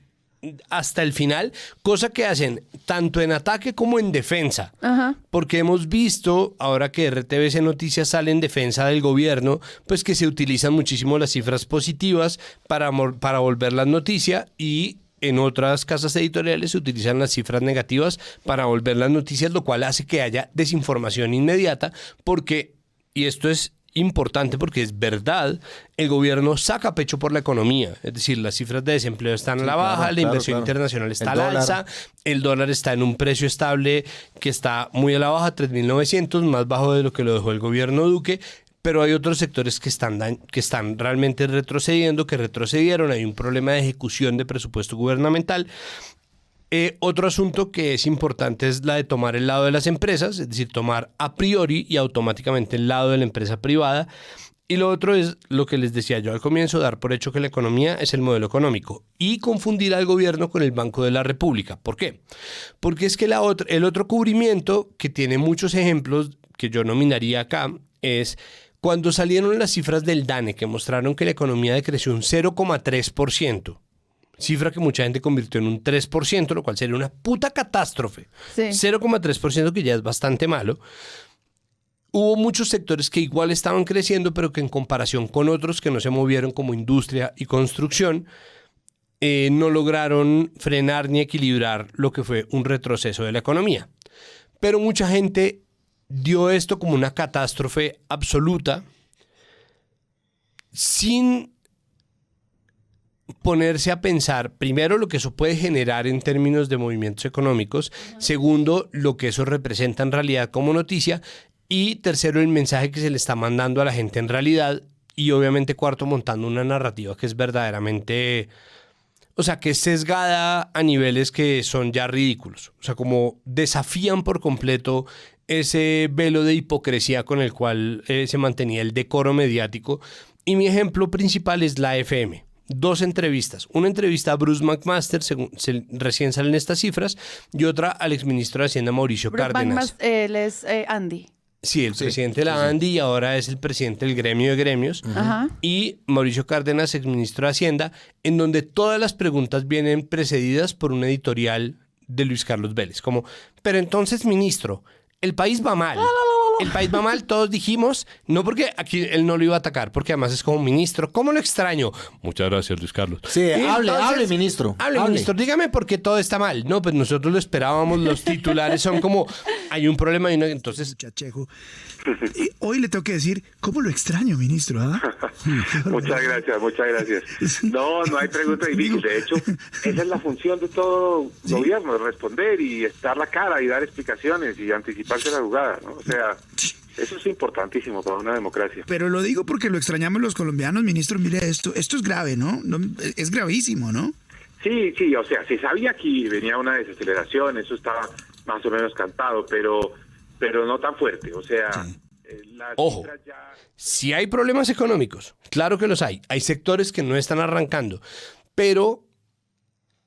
hasta el final, cosa que hacen tanto en ataque como en defensa. Ajá. Porque hemos visto, ahora que RTBC Noticias sale en defensa del gobierno, pues que se utilizan muchísimo las cifras positivas para volverlas noticia y en otras casas editoriales se utilizan las cifras negativas para volver las noticias, lo cual hace que haya desinformación inmediata porque, y esto es importante porque es verdad, el gobierno saca pecho por la economía. Es decir, las cifras de desempleo están a la baja, la inversión internacional está al alza, el dólar está en un precio estable que está muy a la baja, 3.900, más bajo de lo que lo dejó el gobierno Duque. Pero hay otros sectores que están realmente retrocediendo, que retrocedieron. Hay un problema de ejecución de presupuesto gubernamental. Otro asunto que es importante es la de tomar el lado de las empresas, es decir, tomar a priori y automáticamente el lado de la empresa privada. Y lo otro es lo que les decía yo al comienzo, dar por hecho que la economía es el modelo económico y confundir al gobierno con el Banco de la República. ¿Por qué? Porque es que el otro cubrimiento, que tiene muchos ejemplos, que yo nominaría acá es cuando salieron las cifras del DANE que mostraron que la economía decreció un 0,3%. Cifra que mucha gente convirtió en un 3%, lo cual sería una puta catástrofe. Sí. 0,3% que ya es bastante malo. Hubo muchos sectores que igual estaban creciendo, pero que en comparación con otros que no se movieron como industria y construcción, no lograron frenar ni equilibrar lo que fue un retroceso de la economía. Pero mucha gente dio esto como una catástrofe absoluta sin ponerse a pensar, primero, lo que eso puede generar en términos de movimientos económicos, segundo, lo que eso representa en realidad como noticia, y tercero, el mensaje que se le está mandando a la gente en realidad, y obviamente cuarto, montando una narrativa que es verdaderamente, o sea, que es sesgada a niveles que son ya ridículos, o sea, como desafían por completo ese velo de hipocresía con el cual se mantenía el decoro mediático. Y mi ejemplo principal es la FM. 2 entrevistas. Una entrevista a Bruce McMaster, recién salen estas cifras, y otra al exministro de Hacienda Mauricio Cárdenas. Él es Andy. Sí, el presidente de la Andy y ahora es el presidente del gremio de gremios. Ajá. Y Mauricio Cárdenas, exministro de Hacienda, en donde todas las preguntas vienen precedidas por un editorial de Luis Carlos Vélez. Como, pero entonces, ministro, el país va mal. El país va mal, todos dijimos, no porque aquí él no lo iba a atacar, porque además es como ministro. ¿Cómo lo extraño? Muchas gracias, Luis Carlos. Sí, hable, ministro. Hable, ministro, dígame por qué todo está mal. No, pues nosotros lo esperábamos, los titulares son como, hay un problema y no, entonces... Chachejo. Hoy le tengo que decir, ¿cómo lo extraño, ministro? ¿Ah? Muchas gracias. No hay pregunta difícil. De hecho, esa es la función de todo gobierno, responder y estar la cara y dar explicaciones y anticiparse la jugada, ¿no? O sea, eso es importantísimo para una democracia. Pero lo digo porque lo extrañamos los colombianos, ministro. Mire esto es grave, ¿no? Es gravísimo, ¿no? Sí, o sea, se sabía que venía una desaceleración, eso estaba más o menos cantado, pero no tan fuerte, o sea... Sí. Ojo, si hay problemas económicos, claro que los hay. Hay sectores que no están arrancando, pero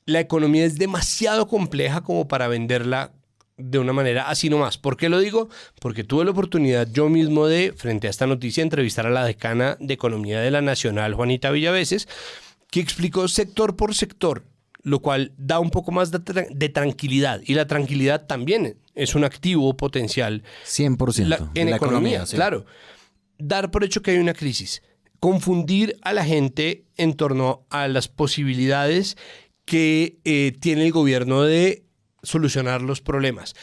la economía es demasiado compleja como para venderla de una manera así nomás. ¿Por qué lo digo? Porque tuve la oportunidad yo mismo de, frente a esta noticia, entrevistar a la decana de Economía de la Nacional, Juanita Villaveses, que explicó sector por sector, lo cual da un poco más de tranquilidad. Y la tranquilidad también es un activo potencial. 100% en la economía, sí. Claro. Dar por hecho que hay una crisis. Confundir a la gente en torno a las posibilidades que tiene el gobierno de solucionar los problemas.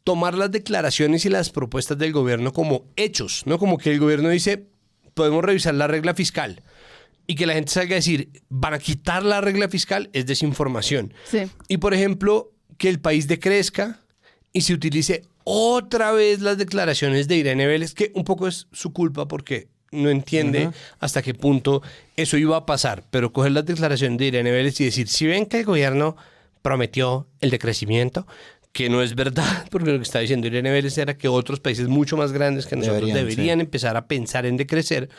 Tomar las declaraciones y las propuestas del gobierno como hechos, ¿no? Como que el gobierno dice, podemos revisar la regla fiscal. Y que la gente salga a decir, van a quitar la regla fiscal, es desinformación. Sí. Y, por ejemplo, que el país decrezca y se utilice otra vez las declaraciones de Irene Vélez, que un poco es su culpa porque no entiende hasta qué punto eso iba a pasar. Pero coger las declaraciones de Irene Vélez y decir, si ven que el gobierno prometió el decrecimiento, que no es verdad, porque lo que está diciendo Irene Vélez era que otros países mucho más grandes que nosotros deberían empezar a pensar en decrecer,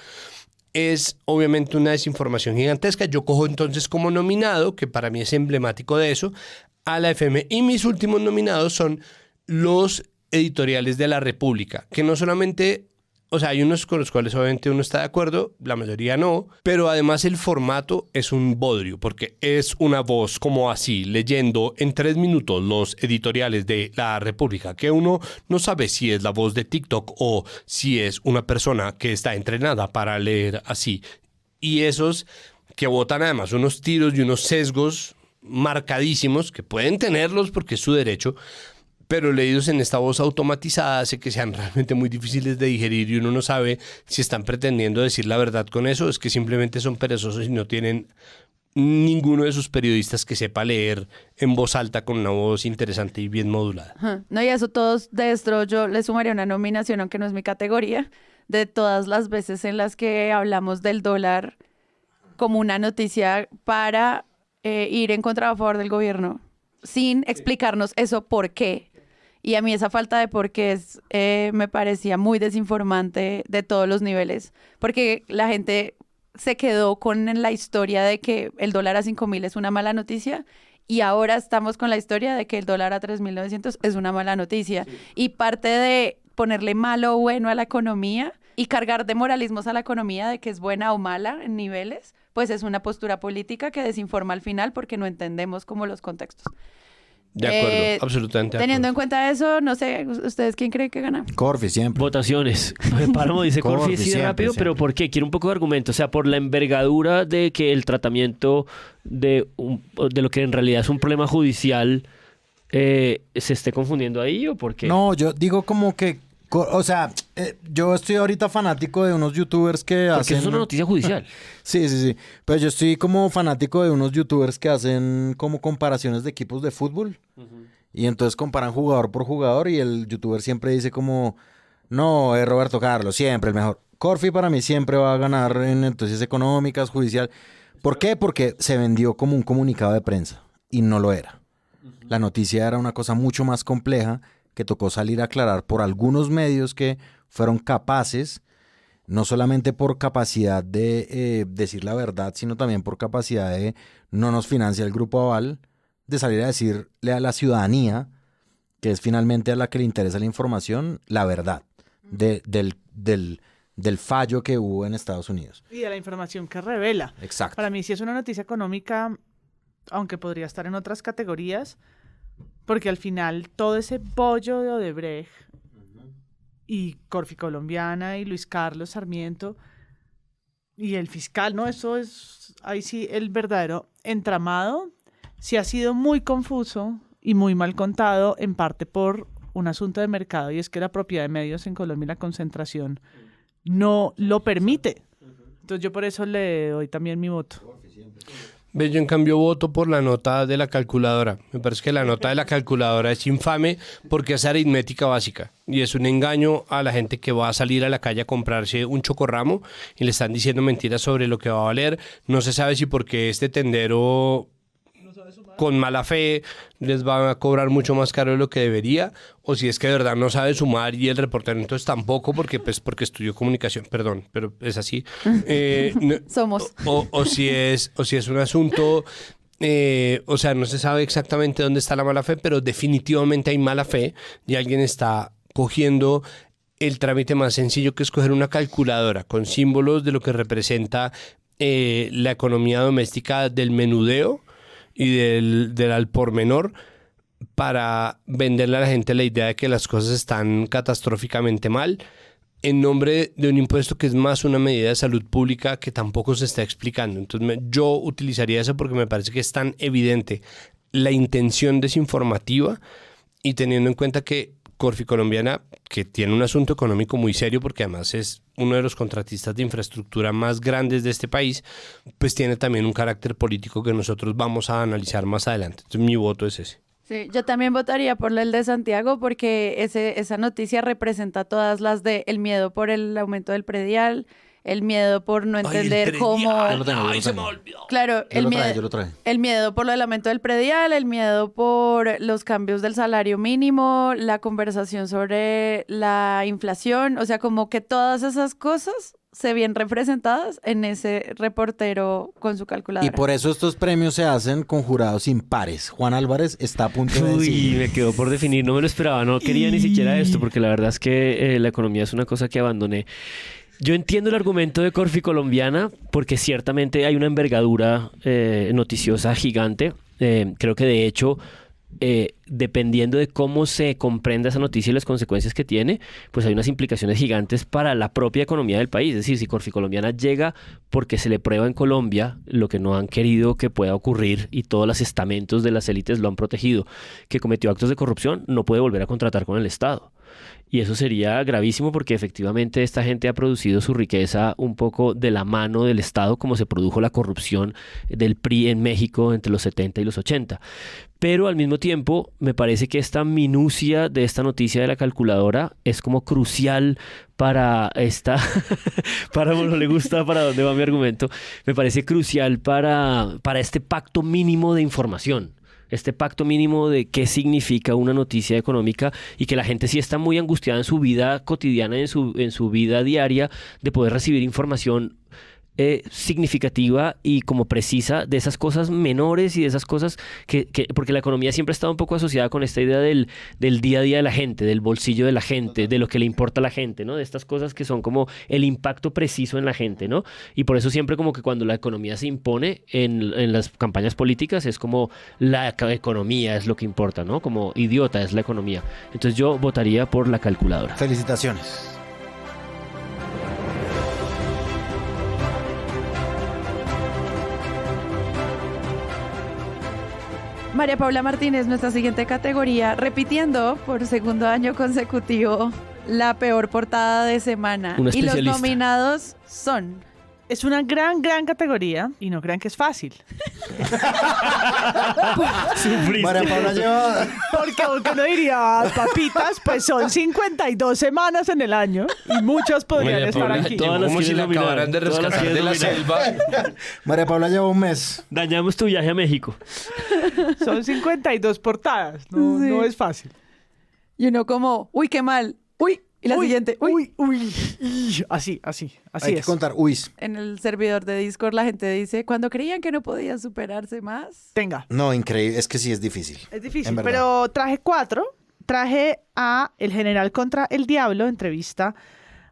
es obviamente una desinformación gigantesca. Yo cojo entonces como nominado, que para mí es emblemático de eso, a la FM. Y mis últimos nominados son los editoriales de La República, que no solamente, o sea, hay unos con los cuales obviamente uno está de acuerdo, la mayoría no, pero además el formato es un bodrio, porque es una voz como así, leyendo en 3 minutos los editoriales de La República, que uno no sabe si es la voz de TikTok o si es una persona que está entrenada para leer así. Y esos que botan además unos tiros y unos sesgos marcadísimos, que pueden tenerlos porque es su derecho, pero leídos en esta voz automatizada hace que sean realmente muy difíciles de digerir y uno no sabe si están pretendiendo decir la verdad con eso, es que simplemente son perezosos y no tienen ninguno de sus periodistas que sepa leer en voz alta con una voz interesante y bien modulada. No, y eso todos de esto yo le sumaría una nominación, aunque no es mi categoría, de todas las veces en las que hablamos del dólar como una noticia para ir en contra o a favor del gobierno, sin explicarnos eso por qué. Y a mí esa falta de por qué me parecía muy desinformante de todos los niveles, porque la gente se quedó con la historia de que el dólar a 5.000 es una mala noticia y ahora estamos con la historia de que el dólar a 3.900 es una mala noticia. Sí. Y parte de ponerle malo o bueno a la economía y cargar de moralismos a la economía de que es buena o mala en niveles, pues es una postura política que desinforma al final porque no entendemos como los contextos. De acuerdo, absolutamente de Teniendo acuerdo. en cuenta eso, no sé, ¿ustedes quién cree que gana? Corfi siempre. Votaciones. Páramo dice Corfi sí siempre, rápido, siempre. pero ¿por qué? Quiero un poco de argumento. O sea, por la envergadura de que el tratamiento de lo que en realidad es un problema judicial se esté confundiendo ahí, ¿o por qué? No, yo digo como que, o sea, yo estoy ahorita fanático de unos youtubers que Porque hacen... eso es una noticia judicial. Sí. Pero yo estoy como fanático de unos youtubers que hacen como comparaciones de equipos de fútbol. Y entonces comparan jugador por jugador y el youtuber siempre dice como, no, es Roberto Carlos, siempre el mejor. Corfi para mí siempre va a ganar en noticias económicas, judicial. ¿Por qué? Porque se vendió como un comunicado de prensa y no lo era. La noticia era una cosa mucho más compleja que tocó salir a aclarar por algunos medios que fueron capaces, no solamente por capacidad de decir la verdad, sino también por capacidad de no nos financia el Grupo Aval, de salir a decirle a la ciudadanía, que es finalmente a la que le interesa la información, la verdad del fallo que hubo en Estados Unidos. Y de la información que revela. Exacto. Para mí sí es una noticia económica, aunque podría estar en otras categorías, porque al final todo ese bollo de Odebrecht y Corfi Colombiana y Luis Carlos Sarmiento y el fiscal, ¿no? Eso es, ahí sí, el verdadero entramado sí ha sido muy confuso y muy mal contado, en parte por un asunto de mercado, y es que la propiedad de medios en Colombia y la concentración no lo permite. Entonces yo por eso le doy también mi voto. Yo en cambio voto por la nota de la calculadora. Me parece que la nota de la calculadora es infame porque es aritmética básica y es un engaño a la gente que va a salir a la calle a comprarse un chocorramo y le están diciendo mentiras sobre lo que va a valer. No se sabe si porque este tendero con mala fe les va a cobrar mucho más caro de lo que debería, o si es que de verdad no sabe sumar y el reportero entonces tampoco porque estudió comunicación, perdón, pero es así. Somos. O si es un asunto, o sea, no se sabe exactamente dónde está la mala fe, pero definitivamente hay mala fe y alguien está cogiendo el trámite más sencillo que es coger una calculadora con símbolos de lo que representa la economía doméstica del menudeo y del al por menor para venderle a la gente la idea de que las cosas están catastróficamente mal en nombre de un impuesto que es más una medida de salud pública que tampoco se está explicando. Entonces yo utilizaría eso porque me parece que es tan evidente la intención desinformativa y teniendo en cuenta que Corfi Colombiana, que tiene un asunto económico muy serio porque además es uno de los contratistas de infraestructura más grandes de este país, pues tiene también un carácter político que nosotros vamos a analizar más adelante. Entonces mi voto es ese. Sí, yo también votaría por el de Santiago porque esa noticia representa todas las de el miedo por el aumento del predial, el miedo por no entender cómo... Claro, Yo lo traje. El miedo por lo del aumento del predial, el miedo por los cambios del salario mínimo, la conversación sobre la inflación, o sea, como que todas esas cosas se ven representadas en ese reportero con su calculadora. Y por eso estos premios se hacen con jurados impares. Juan Álvarez está a punto de decir... Uy, me quedó por definir, no me lo esperaba, no quería ni siquiera esto, porque la verdad es que la economía es una cosa que abandoné. Yo entiendo el argumento de Corfi Colombiana porque ciertamente hay una envergadura noticiosa gigante. Creo que de hecho, dependiendo de cómo se comprenda esa noticia y las consecuencias que tiene, pues hay unas implicaciones gigantes para la propia economía del país. Es decir, si Corfi Colombiana llega porque se le prueba en Colombia lo que no han querido que pueda ocurrir y todos los estamentos de las élites lo han protegido, que cometió actos de corrupción, no puede volver a contratar con el Estado. Y eso sería gravísimo porque efectivamente esta gente ha producido su riqueza un poco de la mano del Estado, como se produjo la corrupción del PRI en México entre los 70 y los 80. Pero al mismo tiempo me parece que esta minucia de esta noticia de la calculadora es como crucial para esta... para no le gusta para dónde va mi argumento. Me parece crucial para este pacto mínimo de información. Este pacto mínimo de qué significa una noticia económica y que la gente sí está muy angustiada en su vida cotidiana, en su vida diaria, de poder recibir información significativa y como precisa de esas cosas menores y de esas cosas porque la economía siempre ha estado un poco asociada con esta idea del día a día de la gente, del bolsillo de la gente, de lo que le importa a la gente, ¿no? De estas cosas que son como el impacto preciso en la gente, ¿no? Y por eso siempre como que cuando la economía se impone en las campañas políticas es como la economía es lo que importa, ¿no? Como idiota es la economía. Entonces yo votaría por la calculadora. Felicitaciones. María Paula Martínez, nuestra siguiente categoría, repitiendo por segundo año consecutivo la peor portada de semana. Una Y los especialista. nominados son... Es una gran categoría y no crean que es fácil. María Paula lleva... Porque uno diría, papitas, pues son 52 semanas en el año y muchas podrían María estar Paula aquí. llegó como si la acabaran de rescatar de la selva. María Paula lleva un mes. Dañamos tu viaje a México. Son 52 portadas, no es fácil. Y uno como, uy, qué mal, uy, y la siguiente, uy. Así Hay que es. contar uis. En el servidor de Discord la gente dice, cuando creían que no podían superarse más. Tenga. No, increíble. Es que sí es difícil. Es difícil, En verdad. pero traje 4. Traje a El General contra el Diablo, entrevista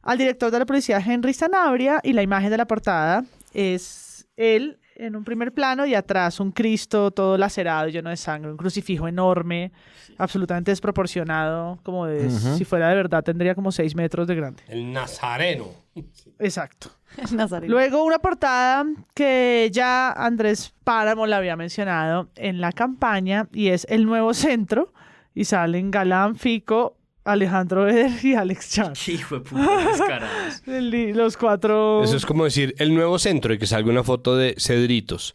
al director de la policía Henry Sanabria, y la imagen de la portada es él en un primer plano y atrás un Cristo todo lacerado, lleno de sangre, un crucifijo enorme, absolutamente desproporcionado, como de, si fuera de verdad tendría como 6 metros de grande. El Nazareno. Exacto. Nazareno. Luego una portada que ya Andrés Páramo la había mencionado en la campaña y es El Nuevo Centro, y salen Galán, Fico, Alejandro Eder y Alex Char. Hijo de puta, descarados. Los 4... Eso es como decir el nuevo centro y que salga una foto de Cedritos.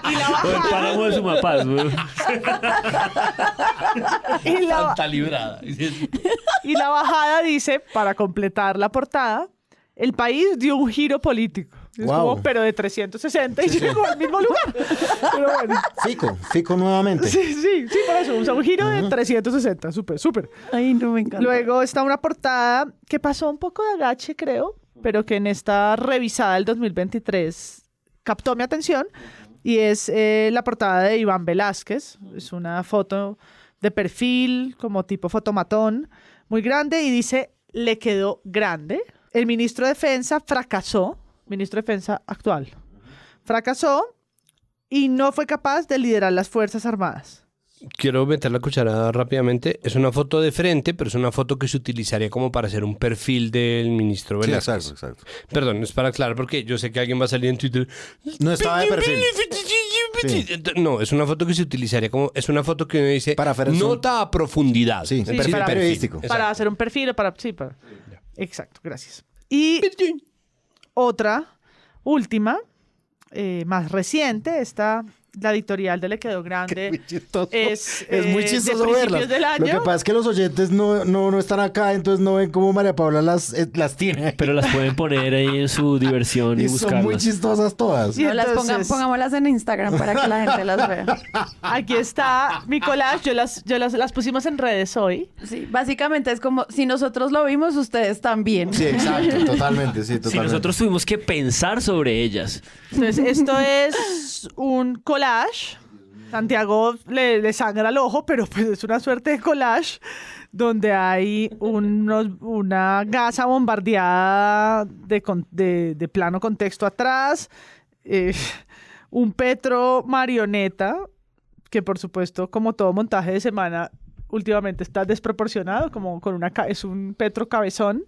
Y la O el bajada, páramo de Sumapaz, güey. y la- Santa librada. y la bajada dice, para completar la portada, el país dio un giro político. Es Wow. como, pero de 360 y llegó al mismo lugar. Pero bueno. Fico nuevamente. Sí, por eso. O sea, un giro de 360. Súper. Ay, no me encanta. Luego está una portada que pasó un poco de agache, creo, pero que en esta revisada del 2023 captó mi atención, y es la portada de Iván Velázquez. Es una foto de perfil, como tipo fotomatón, muy grande, y dice, le quedó grande. El ministro de Defensa fracasó, ministro de Defensa actual, fracasó y no fue capaz de liderar las Fuerzas Armadas. Quiero meter la cucharada rápidamente. Es una foto de frente, pero es una foto que se utilizaría como para hacer un perfil del ministro Sí, Velázquez. exacto. Perdón, es para aclarar porque yo sé que alguien va a salir en Twitter. No estaba de perfil. No, es una foto que se utilizaría como... Es una foto que uno dice Para hacer nota a profundidad. Sí, Es perfil decir, periodístico. Exacto. Para hacer un perfil o para... Sí, para... Exacto, gracias. Y otra, última, más reciente, está la editorial de Le Quedó Grande. Es muy de chistoso principios verlas. del año. Lo que pasa es que los oyentes no están acá, entonces no ven cómo María Paula las tiene. Pero las pueden poner ahí en su diversión y Y son buscarlas. muy chistosas todas. Y No, las entonces- pongámoslas en Instagram para que la gente las vea. Aquí está mi collage, yo las pusimos en redes hoy. Sí, básicamente es como, si nosotros lo vimos, ustedes también. Sí, exacto, totalmente, sí, totalmente. Si nosotros tuvimos que pensar sobre ellas. Entonces, esto es un collage. Santiago le sangra el ojo, pero pues es una suerte de collage donde hay una gasa bombardeada de plano contexto atrás, un Petro marioneta, que por supuesto, como todo montaje de semana, últimamente está desproporcionado, como es un Petro cabezón,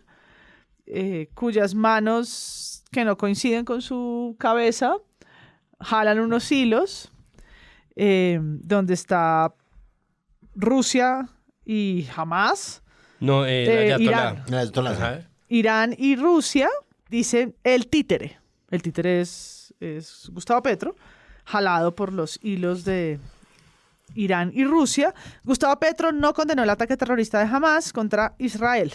cuyas manos que no coinciden con su cabeza jalan unos hilos, donde está Rusia y Hamas, No, Irán. Ajá. Irán y Rusia, dice el títere. El títere es Gustavo Petro, jalado por los hilos de Irán y Rusia. Gustavo Petro no condenó el ataque terrorista de Hamas contra Israel.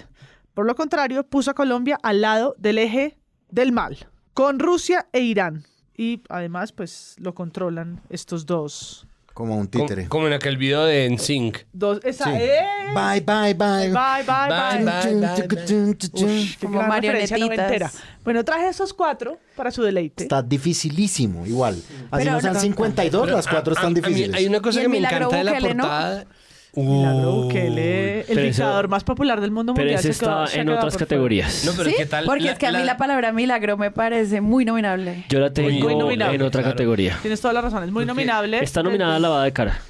Por lo contrario, puso a Colombia al lado del eje del mal, con Rusia e Irán. Y además, pues, lo controlan estos dos Como un títere. Como en aquel video de NSYNC. Bye, bye, bye. Ush, qué Como gran referencia marionetitas. noventera. Bueno, traje esos 4 para su deleite. Está dificilísimo, igual. Así Pero no sean no. 52, las 4 están difíciles. Hay una cosa Y que el me Milagro encanta de la Bukele, ¿no? portada. Milagro Bukele, el Pero dictador más popular del mundo Pero mundial. ese se quedó- está se en quedó otras por fuera. categorías. No, pero ¿Sí? ¿qué tal? Porque es que a mí la palabra milagro me parece muy nominable. Yo la Muy tengo nominable, en otra claro. categoría. Tienes toda la razón, es muy nominable. Está nominada a lavada de cara.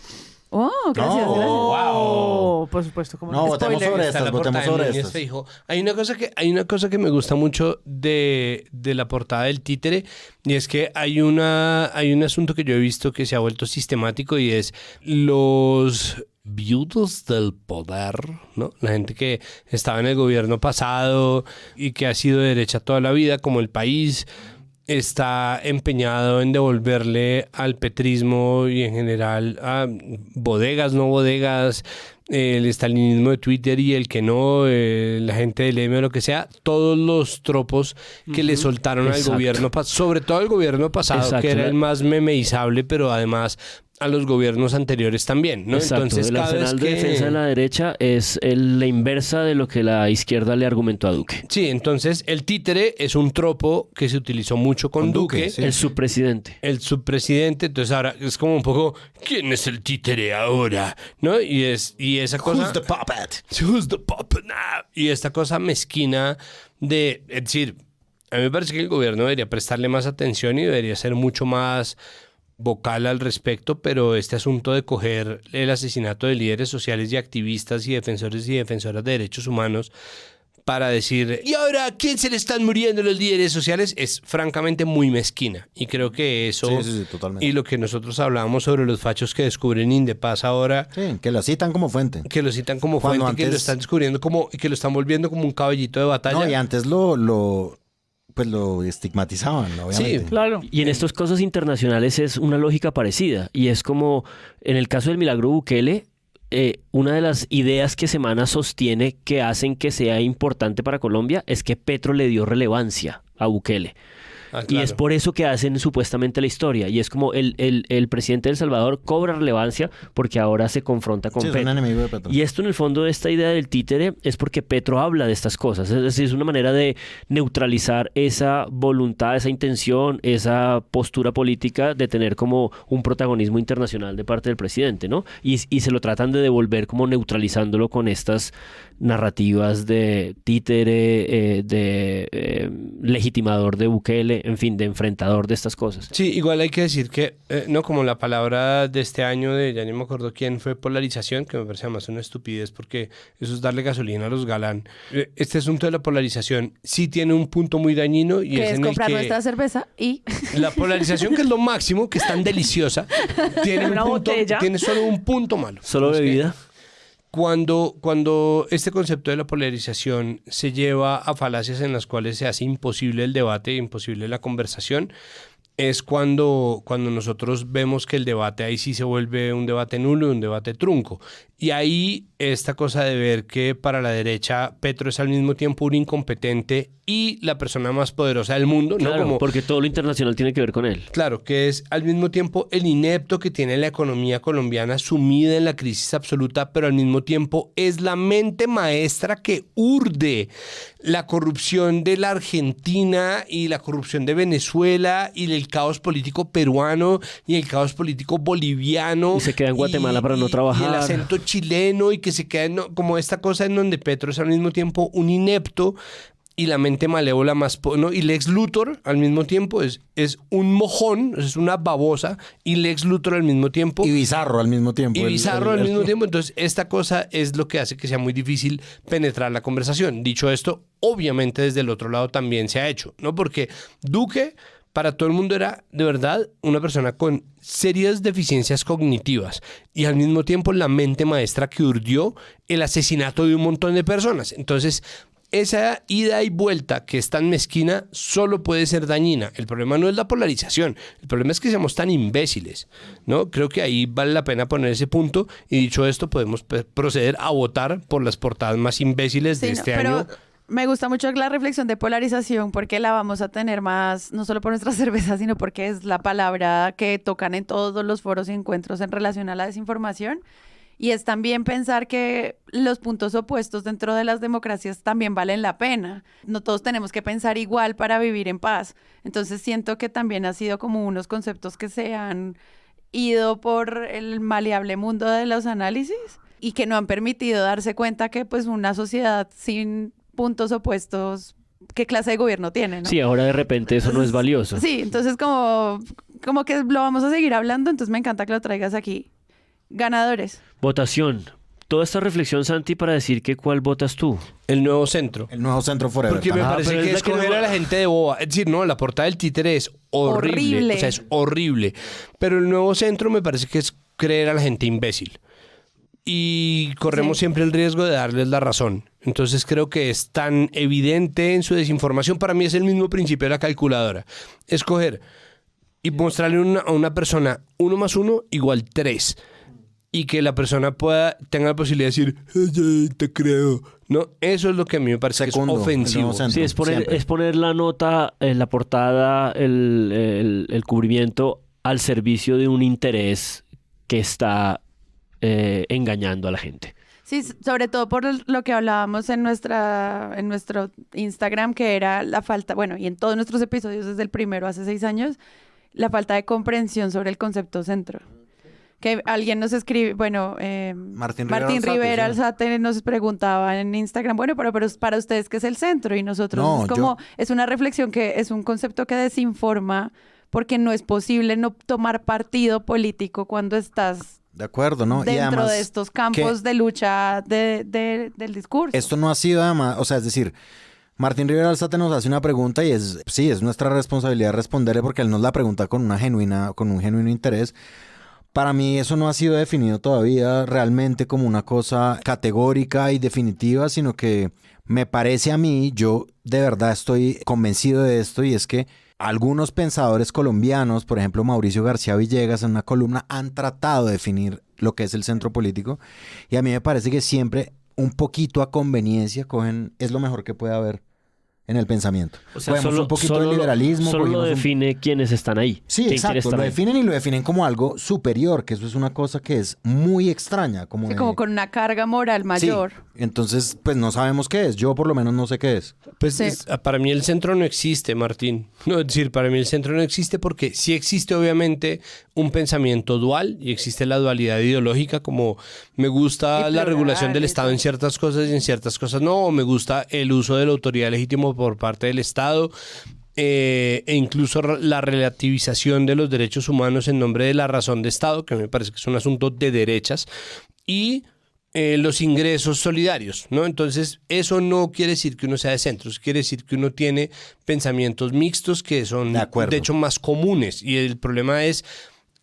Oh, gracias, No. gracias. Oh, por supuesto, como No, votemos Spoiler. sobre Está estas, la votemos portada de sobre Núñez estas. Feijóo. Hay una cosa que me gusta mucho de la portada del títere, y es que hay un asunto que yo he visto que se ha vuelto sistemático, y es los viudos del poder, ¿no? La gente que estaba en el gobierno pasado y que ha sido de derecha toda la vida, como el país está empeñado en devolverle al petrismo y en general a bodegas, no bodegas, el estalinismo de Twitter y el que no, la gente del M o lo que sea, todos los tropos que le soltaron Exacto. al gobierno, sobre todo al gobierno pasado, Exacto. que era el más memeizable, pero además a los gobiernos anteriores también, ¿no? Exacto. Entonces, El cada vez arsenal de que... defensa de la derecha es la inversa de lo que la izquierda le argumentó a Duque. Sí, entonces el títere es un tropo que se utilizó mucho con Duque. El subpresidente. El subpresidente, entonces ahora es como un poco, ¿quién es el títere ahora? ¿No? Y esa cosa... Who's the puppet? Who's the puppet now? Y esta cosa mezquina de, es decir, a mí me parece que el gobierno debería prestarle más atención y debería ser mucho más vocal al respecto, pero este asunto de coger el asesinato de líderes sociales y activistas y defensores y defensoras de derechos humanos para decir, ¿y ahora a quién se le están muriendo los líderes sociales? Es francamente muy mezquina. Y creo que eso, Sí, totalmente. y lo que nosotros hablábamos sobre los fachos que descubren Indepaz ahora, Sí, que la citan como fuente. que lo citan como Cuando fuente, que lo antes- están descubriendo como, que lo están volviendo como un caballito de batalla. No, y antes lo estigmatizaban, obviamente. Sí, Claro. Y en estas cosas internacionales es una lógica parecida. Y es como en el caso del Milagro Bukele, una de las ideas que Semana sostiene que hacen que sea importante para Colombia es que Petro le dio relevancia a Bukele. Ah, Y claro. es por eso que hacen supuestamente la historia. Y es como el presidente de El Salvador cobra relevancia porque ahora se confronta con Sí, es un Petro. enemigo de Petro. Y esto en el fondo de esta idea del títere es porque Petro habla de estas cosas. Es decir, es una manera de neutralizar esa voluntad, esa intención, esa postura política de tener como un protagonismo internacional de parte del presidente, ¿no? Y se lo tratan de devolver como neutralizándolo con estas narrativas de títere, legitimador de Bukele, en fin, de enfrentador de estas cosas. Sí, igual hay que decir que, no, como la palabra de este año de, ya ni me acuerdo quién fue, polarización, que me parece además una estupidez porque eso es darle gasolina a los galán. Este asunto de la polarización sí tiene un punto muy dañino y Que es es en el comprar que nuestra cerveza y... la polarización, que es lo máximo, que es tan deliciosa, tiene, Una botella. tiene solo un punto malo. ¿Solo Es que bebida? Cuando este concepto de la polarización se lleva a falacias en las cuales se hace imposible el debate, imposible la conversación, es cuando nosotros vemos que el debate ahí sí se vuelve un debate nulo y un debate trunco. Y ahí esta cosa de ver que para la derecha Petro es al mismo tiempo un incompetente y la persona más poderosa del mundo, ¿no? Claro, Como, porque todo lo internacional tiene que ver con él. claro, que es al mismo tiempo el inepto que tiene la economía colombiana sumida en la crisis absoluta, pero al mismo tiempo es la mente maestra que urde la corrupción de la Argentina y la corrupción de Venezuela y el caos político peruano y el caos político boliviano. Y se queda en Guatemala para no trabajar. Y el acento chileno y que se queda como esta cosa en donde Petro es al mismo tiempo un inepto y la mente malévola más... ¿no? Y Lex Luthor al mismo tiempo es un mojón, es una babosa, y Lex Luthor al mismo tiempo... Y bizarro al mismo tiempo. Y bizarro al mismo tiempo. Entonces, esta cosa es lo que hace que sea muy difícil penetrar la conversación. Dicho esto, obviamente desde el otro lado también se ha hecho, ¿no? Porque Duque, para todo el mundo, era de verdad una persona con serias deficiencias cognitivas y al mismo tiempo la mente maestra que urdió el asesinato de un montón de personas. Entonces, esa ida y vuelta que es tan mezquina solo puede ser dañina. El problema no es la polarización, el problema es que seamos tan imbéciles, ¿no? Creo que ahí vale la pena poner ese punto y dicho esto podemos proceder a votar por las portadas más imbéciles de Sí, este pero año. Me gusta mucho la reflexión de polarización porque la vamos a tener más, no solo por nuestra cerveza, sino porque es la palabra que tocan en todos los foros y encuentros en relación a la desinformación. Y es también pensar que los puntos opuestos dentro de las democracias también valen la pena. No todos tenemos que pensar igual para vivir en paz. Entonces siento que también ha sido como unos conceptos que se han ido por el maleable mundo de los análisis y que no han permitido darse cuenta que pues una sociedad sin puntos opuestos, ¿qué clase de gobierno tiene, no? Sí, ahora de repente eso no es valioso. Sí, entonces como que lo vamos a seguir hablando, entonces me encanta que lo traigas aquí. Ganadores. Votación. Toda esta reflexión, Santi, para decir que ¿cuál votas tú? El Nuevo Centro. El Nuevo Centro Forever. Porque me parece que escoger a la gente de boba. Es decir, no, la portada del títere es horrible. O sea, es horrible. Pero el Nuevo Centro me parece que es creer a la gente imbécil. Y corremos siempre el riesgo de darles la razón. Entonces creo que es tan evidente en su desinformación. Para mí es el mismo principio de la calculadora. Escoger y mostrarle a una persona 1 más 1 igual 3. Y que la persona tenga la posibilidad de decir, te creo. No, eso es lo que a mí me parece que es ofensivo. Sí, es poner la nota, la portada, el cubrimiento al servicio de un interés que está engañando a la gente. Sí, sobre todo por lo que hablábamos en nuestro Instagram, que era la falta, bueno, y en todos nuestros episodios desde el primero hace 6 años, la falta de comprensión sobre el concepto centro. Que alguien nos escribe, bueno, Martín Rivera Alzate nos preguntaba en Instagram, bueno, pero para ustedes, ¿qué es el centro? Y nosotros es una reflexión que es un concepto que desinforma porque no es posible no tomar partido político cuando estás de acuerdo, ¿no? dentro y además, de estos campos de lucha del discurso. Esto no ha sido además, o sea, es decir, Martín Rivera Alzate nos hace una pregunta y es nuestra responsabilidad responderle porque él nos la pregunta con un genuino interés. Para mí eso no ha sido definido todavía realmente como una cosa categórica y definitiva, sino que me parece a mí, yo de verdad estoy convencido de esto, y es que algunos pensadores colombianos, por ejemplo Mauricio García Villegas en una columna, han tratado de definir lo que es el centro político, y a mí me parece que siempre un poquito a conveniencia es lo mejor que puede haber en el pensamiento. O sea, un poquito de liberalismo. Solo lo define quienes están ahí. Sí, exacto. Lo definen y lo definen como algo superior, que eso es una cosa que es muy extraña. Como con una carga moral mayor. Sí. Entonces, pues no sabemos qué es. Yo por lo menos no sé qué es. Pues para mí el centro no existe, Martín. No, es decir, para mí el centro no existe porque sí existe obviamente un pensamiento dual y existe la dualidad ideológica, como me gusta la regulación del Estado en ciertas cosas y en ciertas cosas no, o me gusta el uso de la autoridad legítima por parte del Estado, e incluso la relativización de los derechos humanos en nombre de la razón de Estado, que me parece que es un asunto de derechas, y los ingresos solidarios, ¿no? Entonces, eso no quiere decir que uno sea de centros, quiere decir que uno tiene pensamientos mixtos que son, de hecho, más comunes. Y el problema es,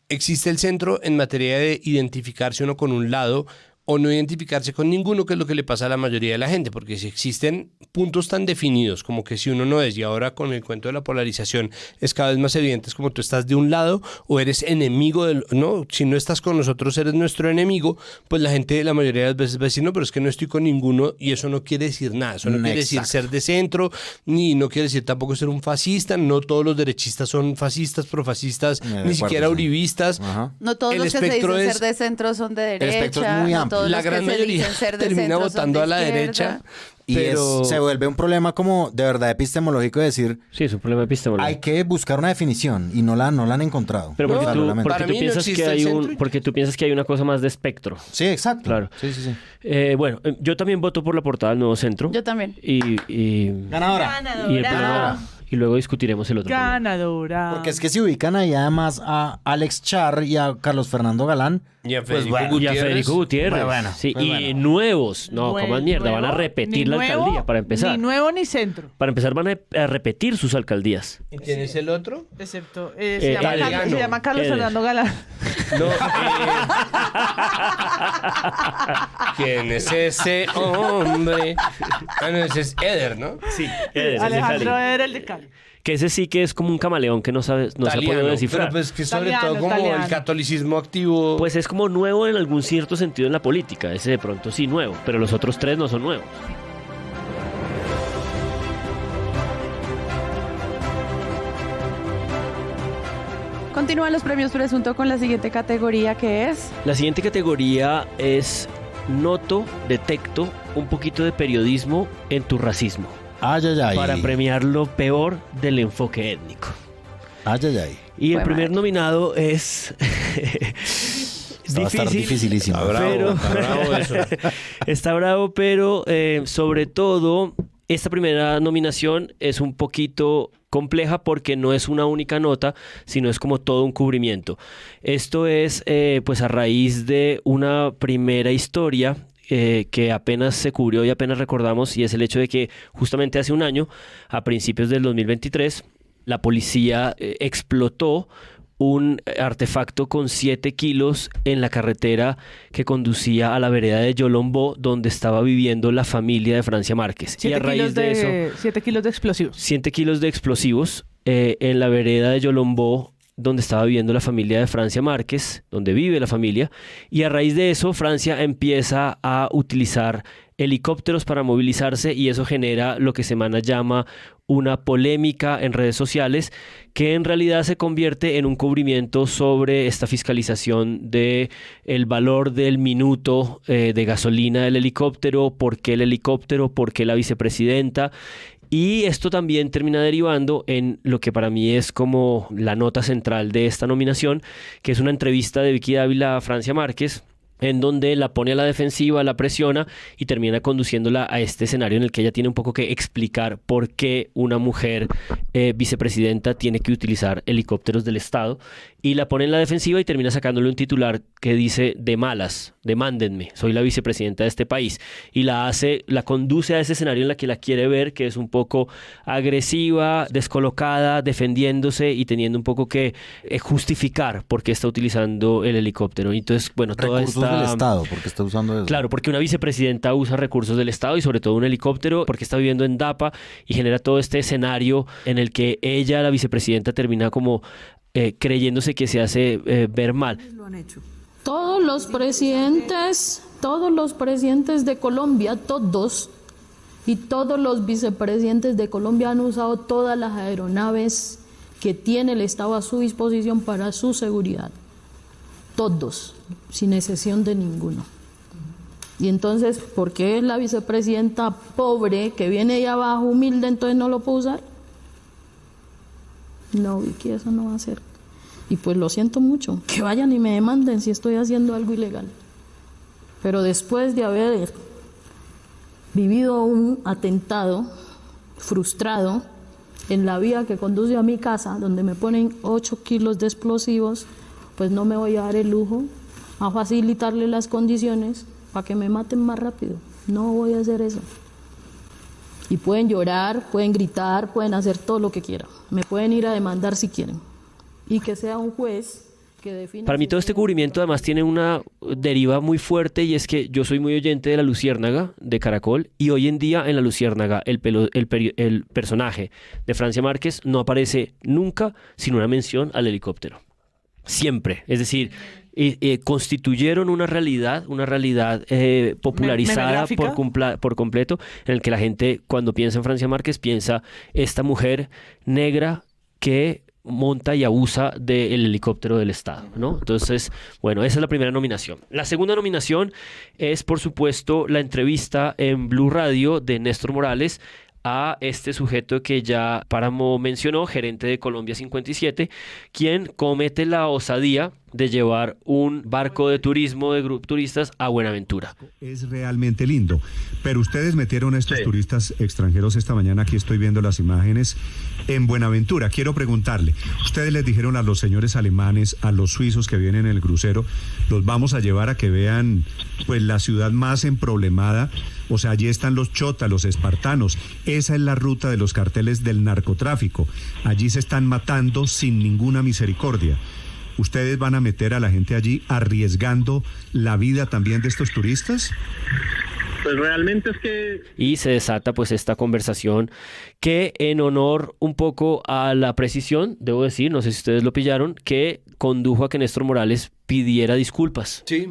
existe el centro en materia de identificarse uno con un lado o no identificarse con ninguno, que es lo que le pasa a la mayoría de la gente, porque si existen puntos tan definidos como que si uno no es, y ahora con el cuento de la polarización es cada vez más evidente, es como tú estás de un lado o eres enemigo no, si no estás con nosotros eres nuestro enemigo, pues la gente la mayoría de las veces va a decir, no, pero es que no estoy con ninguno, y eso no quiere decir nada, eso no quiere decir ser de centro, ni no quiere decir tampoco ser un fascista, no todos los derechistas son fascistas, profascistas, ni siquiera uribistas. No todos los que se dicen ser de centro son de derecha. El espectro es muy amplio. La gran mayoría termina votando a la derecha. Pero se vuelve un problema como de verdad epistemológico de decir... Sí, es un problema epistemológico. Hay que buscar una definición y no la han encontrado. Pero porque tú piensas que hay una cosa más de espectro. Sí, exacto. Claro. Sí. Bueno, yo también voto por la portada del Nuevo Centro. Yo también. Ganadora. Y luego discutiremos el otro. Ganadora. Porque es que si ubican ahí además a Alex Char y a Carlos Fernando Galán. Y a Federico Gutiérrez. Bueno, sí, y nuevos. No, como mierda. Van a repetir la alcaldía para empezar. Ni nuevo ni centro. Para empezar van a repetir sus alcaldías. ¿Y quién es el otro? Excepto, se llama Carlos Fernando Galán. No, ¿quién es ese hombre? Ah, no, ese es Eder, ¿no? Sí, Eder. Alejandro Eder, el de Cali. Que ese sí que es como un camaleón que no se ha podido descifrar. Pero pues que sobre todo como el catolicismo activo. Pues es como nuevo en algún cierto sentido en la política. Ese de pronto sí nuevo, pero los otros tres no son nuevos. Continúan los premios Presunto con la siguiente categoría, que es... La siguiente categoría es detecto un poquito de periodismo en tu racismo. Ay, ay, ay. Para premiar lo peor del enfoque étnico. Ay, ay, ay. Y el primer nominado es... Va a estar dificilísimo. Está bravo, pero sobre todo, esta primera nominación es un poquito compleja porque no es una única nota, sino es como todo un cubrimiento. Esto es pues a raíz de una primera historia que apenas se cubrió y apenas recordamos, y es el hecho de que justamente hace un año, a principios del 2023, la policía explotó un artefacto con 7 kilos en la carretera que conducía a la vereda de Yolombó, donde estaba viviendo la familia de Francia Márquez. Y a raíz de eso... 7 kilos de explosivos. 7 kilos de explosivos en la vereda de Yolombó, donde estaba viviendo la familia de Francia Márquez, donde vive la familia. Y a raíz de eso, Francia empieza a utilizar helicópteros para movilizarse, y eso genera lo que Semana llama una polémica en redes sociales, que en realidad se convierte en un cubrimiento sobre esta fiscalización de el valor del minuto de gasolina del helicóptero, por qué el helicóptero, por qué la vicepresidenta. Y esto también termina derivando en lo que para mí es como la nota central de esta nominación, que es una entrevista de Vicky Dávila a Francia Márquez, en donde la pone a la defensiva, la presiona y termina conduciéndola a este escenario en el que ella tiene un poco que explicar por qué una mujer vicepresidenta tiene que utilizar helicópteros del Estado, y la pone en la defensiva y termina sacándole un titular que dice: de malas, demándenme, soy la vicepresidenta de este país, y la conduce a ese escenario en la que la quiere ver, que es un poco agresiva, descolocada, defendiéndose y teniendo un poco que justificar por qué está utilizando el helicóptero. Y entonces, bueno, toda recursos del Estado, porque está usando eso. Claro, porque una vicepresidenta usa recursos del Estado y sobre todo un helicóptero, porque está viviendo en Dapa, y genera todo este escenario en el que ella, la vicepresidenta, termina como creyéndose que se hace ver mal. Todos los presidentes de Colombia, todos, y todos los vicepresidentes de Colombia han usado todas las aeronaves que tiene el Estado a su disposición para su seguridad. Todos, sin excepción de ninguno. Y entonces, ¿por qué la vicepresidenta pobre, que viene ahí abajo, humilde, entonces no lo puede usar? No, Vicky, eso no va a ser. Y pues lo siento mucho, que vayan y me demanden si estoy haciendo algo ilegal. Pero después de haber vivido un atentado frustrado en la vía que conduce a mi casa, donde me ponen 8 kilos de explosivos, pues no me voy a dar el lujo a facilitarle las condiciones para que me maten más rápido. No voy a hacer eso. Y pueden llorar, pueden gritar, pueden hacer todo lo que quieran. Me pueden ir a demandar si quieren. Y que sea un juez que defina... Para mí todo este cubrimiento además tiene una deriva muy fuerte, y es que yo soy muy oyente de La Luciérnaga, de Caracol, y hoy en día en La Luciérnaga el personaje de Francia Márquez no aparece nunca sin una mención al helicóptero. Siempre. Es decir, constituyeron una realidad popularizada por completo, en el que la gente, cuando piensa en Francia Márquez, piensa esta mujer negra que monta y abusa del helicóptero del Estado, ¿no? Entonces, bueno, esa es la primera nominación. La segunda nominación es, por supuesto, la entrevista en Blue Radio de Néstor Morales a este sujeto que ya Páramo mencionó, gerente de Colombia 57, quien comete la osadía de llevar un barco de turismo de grupo turistas a Buenaventura. Es realmente lindo, pero ustedes metieron a estos turistas extranjeros esta mañana, aquí estoy viendo las imágenes, en Buenaventura. Quiero preguntarle, ustedes les dijeron a los señores alemanes, a los suizos que vienen en el crucero, los vamos a llevar a que vean pues la ciudad más emproblemada, o sea, allí están los chotas, los espartanos, esa es la ruta de los carteles del narcotráfico, allí se están matando sin ninguna misericordia. ¿Ustedes van a meter a la gente allí arriesgando la vida también de estos turistas? Pues realmente es que... Y se desata pues esta conversación que, en honor un poco a la precisión, debo decir, no sé si ustedes lo pillaron, que condujo a que Néstor Morales pidiera disculpas. Sí.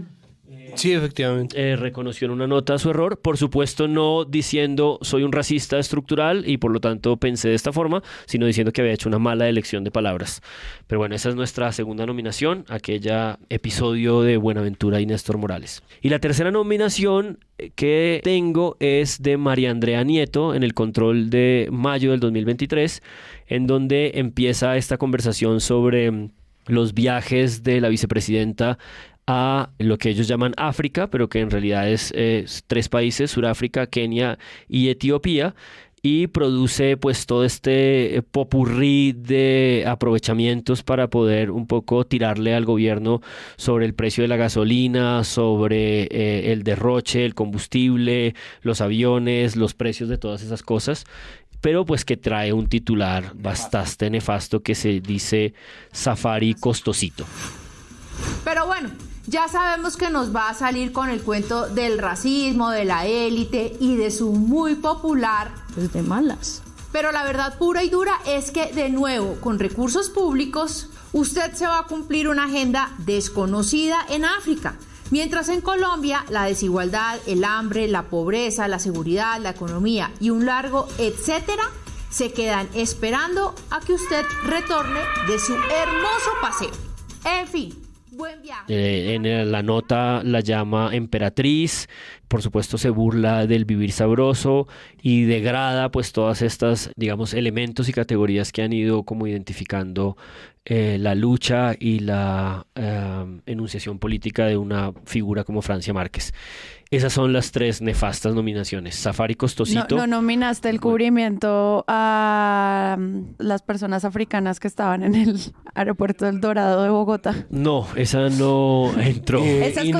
Sí, efectivamente. Reconoció en una nota su error, por supuesto no diciendo soy un racista estructural y por lo tanto pensé de esta forma, sino diciendo que había hecho una mala elección de palabras. Pero bueno, esa es nuestra segunda nominación, aquella episodio de Buenaventura y Néstor Morales. Y la tercera nominación que tengo es de María Andrea Nieto en el control de mayo del 2023, en donde empieza esta conversación sobre los viajes de la vicepresidenta a lo que ellos llaman África, pero que en realidad es 3 países, Sudáfrica, Kenia y Etiopía, y produce pues todo este popurrí de aprovechamientos para poder un poco tirarle al gobierno sobre el precio de la gasolina, sobre el derroche, el combustible, los aviones, los precios de todas esas cosas, pero pues que trae un titular bastante nefasto que se dice Safari costosito. Pero bueno, ya sabemos que nos va a salir con el cuento del racismo, de la élite y de su muy popular, pues de malas. Pero la verdad pura y dura es que, de nuevo, con recursos públicos, usted se va a cumplir una agenda desconocida en África. Mientras en Colombia, la desigualdad, el hambre, la pobreza, la seguridad, la economía y un largo etcétera se quedan esperando a que usted retorne de su hermoso paseo. En fin. Buen viaje. En la nota la llama emperatriz, por supuesto se burla del vivir sabroso y degrada pues todas estas, digamos, elementos y categorías que han ido como identificando la lucha y la enunciación política de una figura como Francia Márquez. Esas son las 3 nefastas nominaciones. Safari costosito. No nominaste el cubrimiento a las personas africanas que estaban en el aeropuerto del Dorado de Bogotá. No, esa no entró. Esa es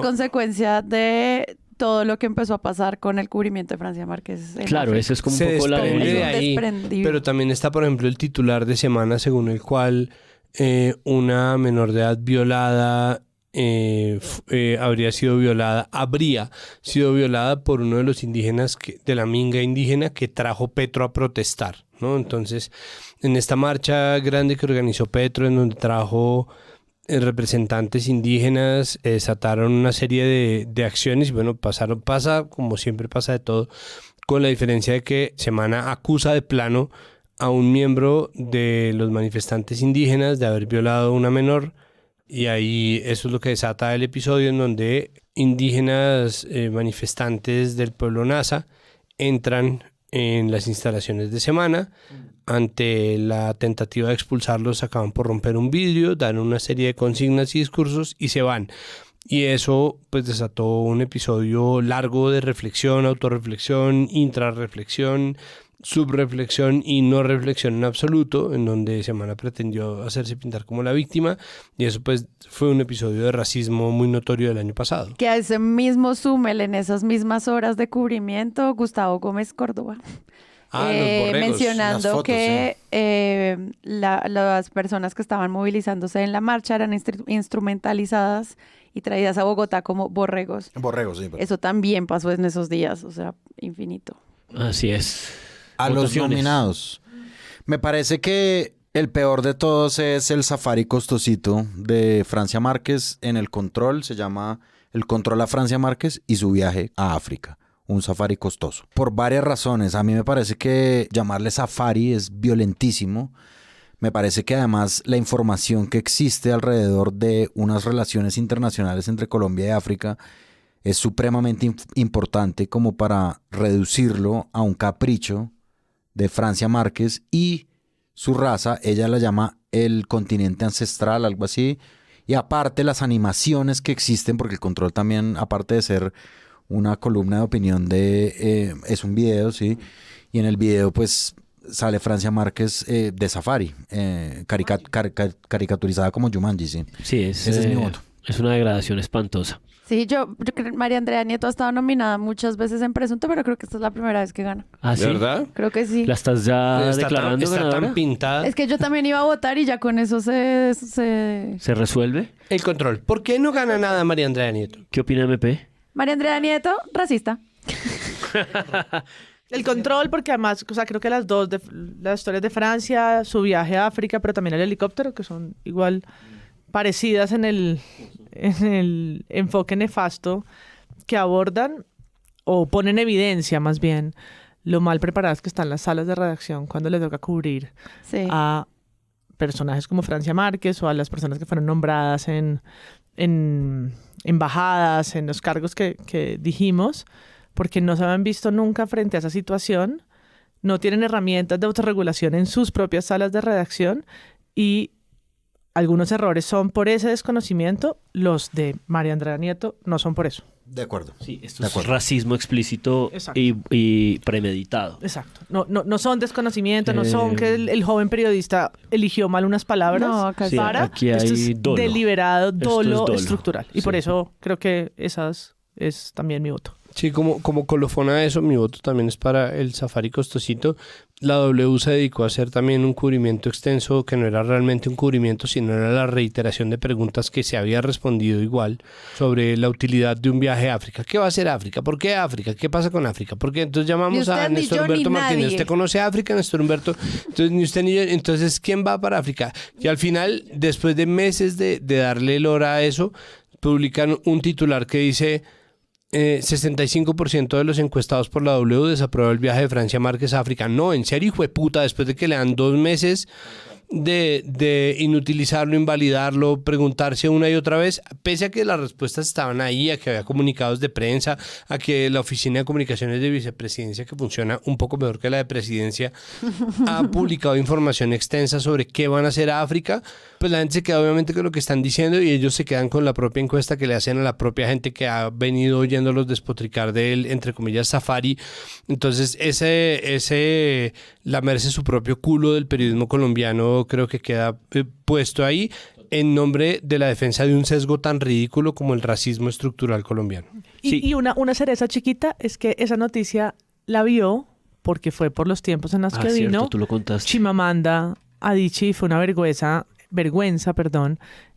consecuencia de todo lo que empezó a pasar con el cubrimiento de Francia Márquez. Claro, eso es como un poco la de ahí, pero también está, por ejemplo, el titular de semana según el cual una menor de edad violada habría sido violada por uno de los indígenas de la minga indígena que trajo Petro a protestar, ¿no? Entonces, en esta marcha grande que organizó Petro, en donde trajo representantes indígenas, desataron una serie de acciones y bueno, pasa como siempre pasa de todo, con la diferencia de que Semana acusa de plano a un miembro de los manifestantes indígenas de haber violado a una menor. Y ahí eso es lo que desata el episodio en donde indígenas manifestantes del pueblo Nasa entran en las instalaciones de Semana. Ante la tentativa de expulsarlos acaban por romper un vidrio, dan una serie de consignas y discursos y se van. Y eso pues desató un episodio largo de reflexión, autorreflexión, intrarreflexión, subreflexión y no reflexión en absoluto, en donde Semana pretendió hacerse pintar como la víctima, y eso pues fue un episodio de racismo muy notorio del año pasado. Que a ese mismo súmele en esas mismas horas de cubrimiento Gustavo Gómez Córdoba. Los borregos, mencionando las fotos, que las personas que estaban movilizándose en la marcha eran instrumentalizadas y traídas a Bogotá como borregos. Borregos, sí. Pero... Eso también pasó en esos días, o sea, infinito. Así es. A los nominados. Me parece que el peor de todos es el Safari costosito de Francia Márquez en el control. Se llama El control a Francia Márquez y su viaje a África. Un safari costoso. Por varias razones. A mí me parece que llamarle safari es violentísimo. Me parece que además la información que existe alrededor de unas relaciones internacionales entre Colombia y África es supremamente importante como para reducirlo a un capricho de Francia Márquez y su raza. Ella la llama el continente ancestral, algo así. Y aparte las animaciones que existen, porque el control también, aparte de ser una columna de opinión es un video, ¿sí? Y en el video pues sale Francia Márquez de safari, caricaturizada como Jumanji, ¿sí? Sí, ese es mi voto. Es una degradación espantosa. Sí, yo creo que María Andrea Nieto ha estado nominada muchas veces en Presunto, pero creo que esta es la primera vez que gana. ¿Ah, sí? ¿De verdad? Creo que sí. ¿La estás ya declarando está ganadora? tan pintada. Es que yo también iba a votar y ya con eso se... ¿Se resuelve? El control. ¿Por qué no gana nada María Andrea Nieto? ¿Qué opina MP? María Andrea Nieto, racista. El control, porque además, o sea, creo que las dos, las historias de Francia, su viaje a África, pero también el helicóptero, que son igual parecidas en el enfoque nefasto que abordan o ponen en evidencia más bien lo mal preparadas que están las salas de redacción cuando les toca cubrir a personajes como Francia Márquez o a las personas que fueron nombradas en embajadas, en los cargos que dijimos, porque no se habían visto nunca frente a esa situación, no tienen herramientas de autorregulación en sus propias salas de redacción y algunos errores son por ese desconocimiento, los de María Andrea Nieto no son por eso. De acuerdo. Sí, esto es racismo explícito y premeditado. Exacto. No son desconocimiento, no son que el joven periodista eligió mal unas palabras. No, sí, aquí hay esto es dolo. deliberado dolo, Dolo estructural. Y por eso creo que esas es también mi voto. Sí, como colofón a eso, mi voto también es para el Safari costosito. La W se dedicó a hacer también un cubrimiento extenso que no era realmente un cubrimiento, sino era la reiteración de preguntas que se había respondido igual sobre la utilidad de un viaje a África. ¿Qué va a hacer África? ¿Por qué África? ¿Qué pasa con África? Porque entonces llamamos a Néstor Humberto Martínez. ¿Usted conoce África, Néstor Humberto? Entonces ni usted ni yo. Entonces, ¿quién va para África? Y al final, después de meses de darle lora a eso, publican un titular que dice... 65% de los encuestados por la W desaprueba el viaje de Francia Márquez a África. No, en serio, hijo de puta, después de que le dan 2 meses de inutilizarlo, invalidarlo, preguntarse una y otra vez, pese a que las respuestas estaban ahí, a que había comunicados de prensa, a que la oficina de comunicaciones de vicepresidencia, que funciona un poco mejor que la de presidencia, ha publicado información extensa sobre qué van a hacer a África, pues la gente se queda obviamente con lo que están diciendo y ellos se quedan con la propia encuesta que le hacen a la propia gente que ha venido oyéndolos despotricar del, entre comillas, Safari. Entonces ese lamerse su propio culo del periodismo colombiano creo que queda puesto ahí en nombre de la defensa de un sesgo tan ridículo como el racismo estructural colombiano. Y una cereza chiquita es que esa noticia la vio porque fue por los tiempos en los que cierto, vino tú lo contaste. Chimamanda Adichie, fue una vergüenza,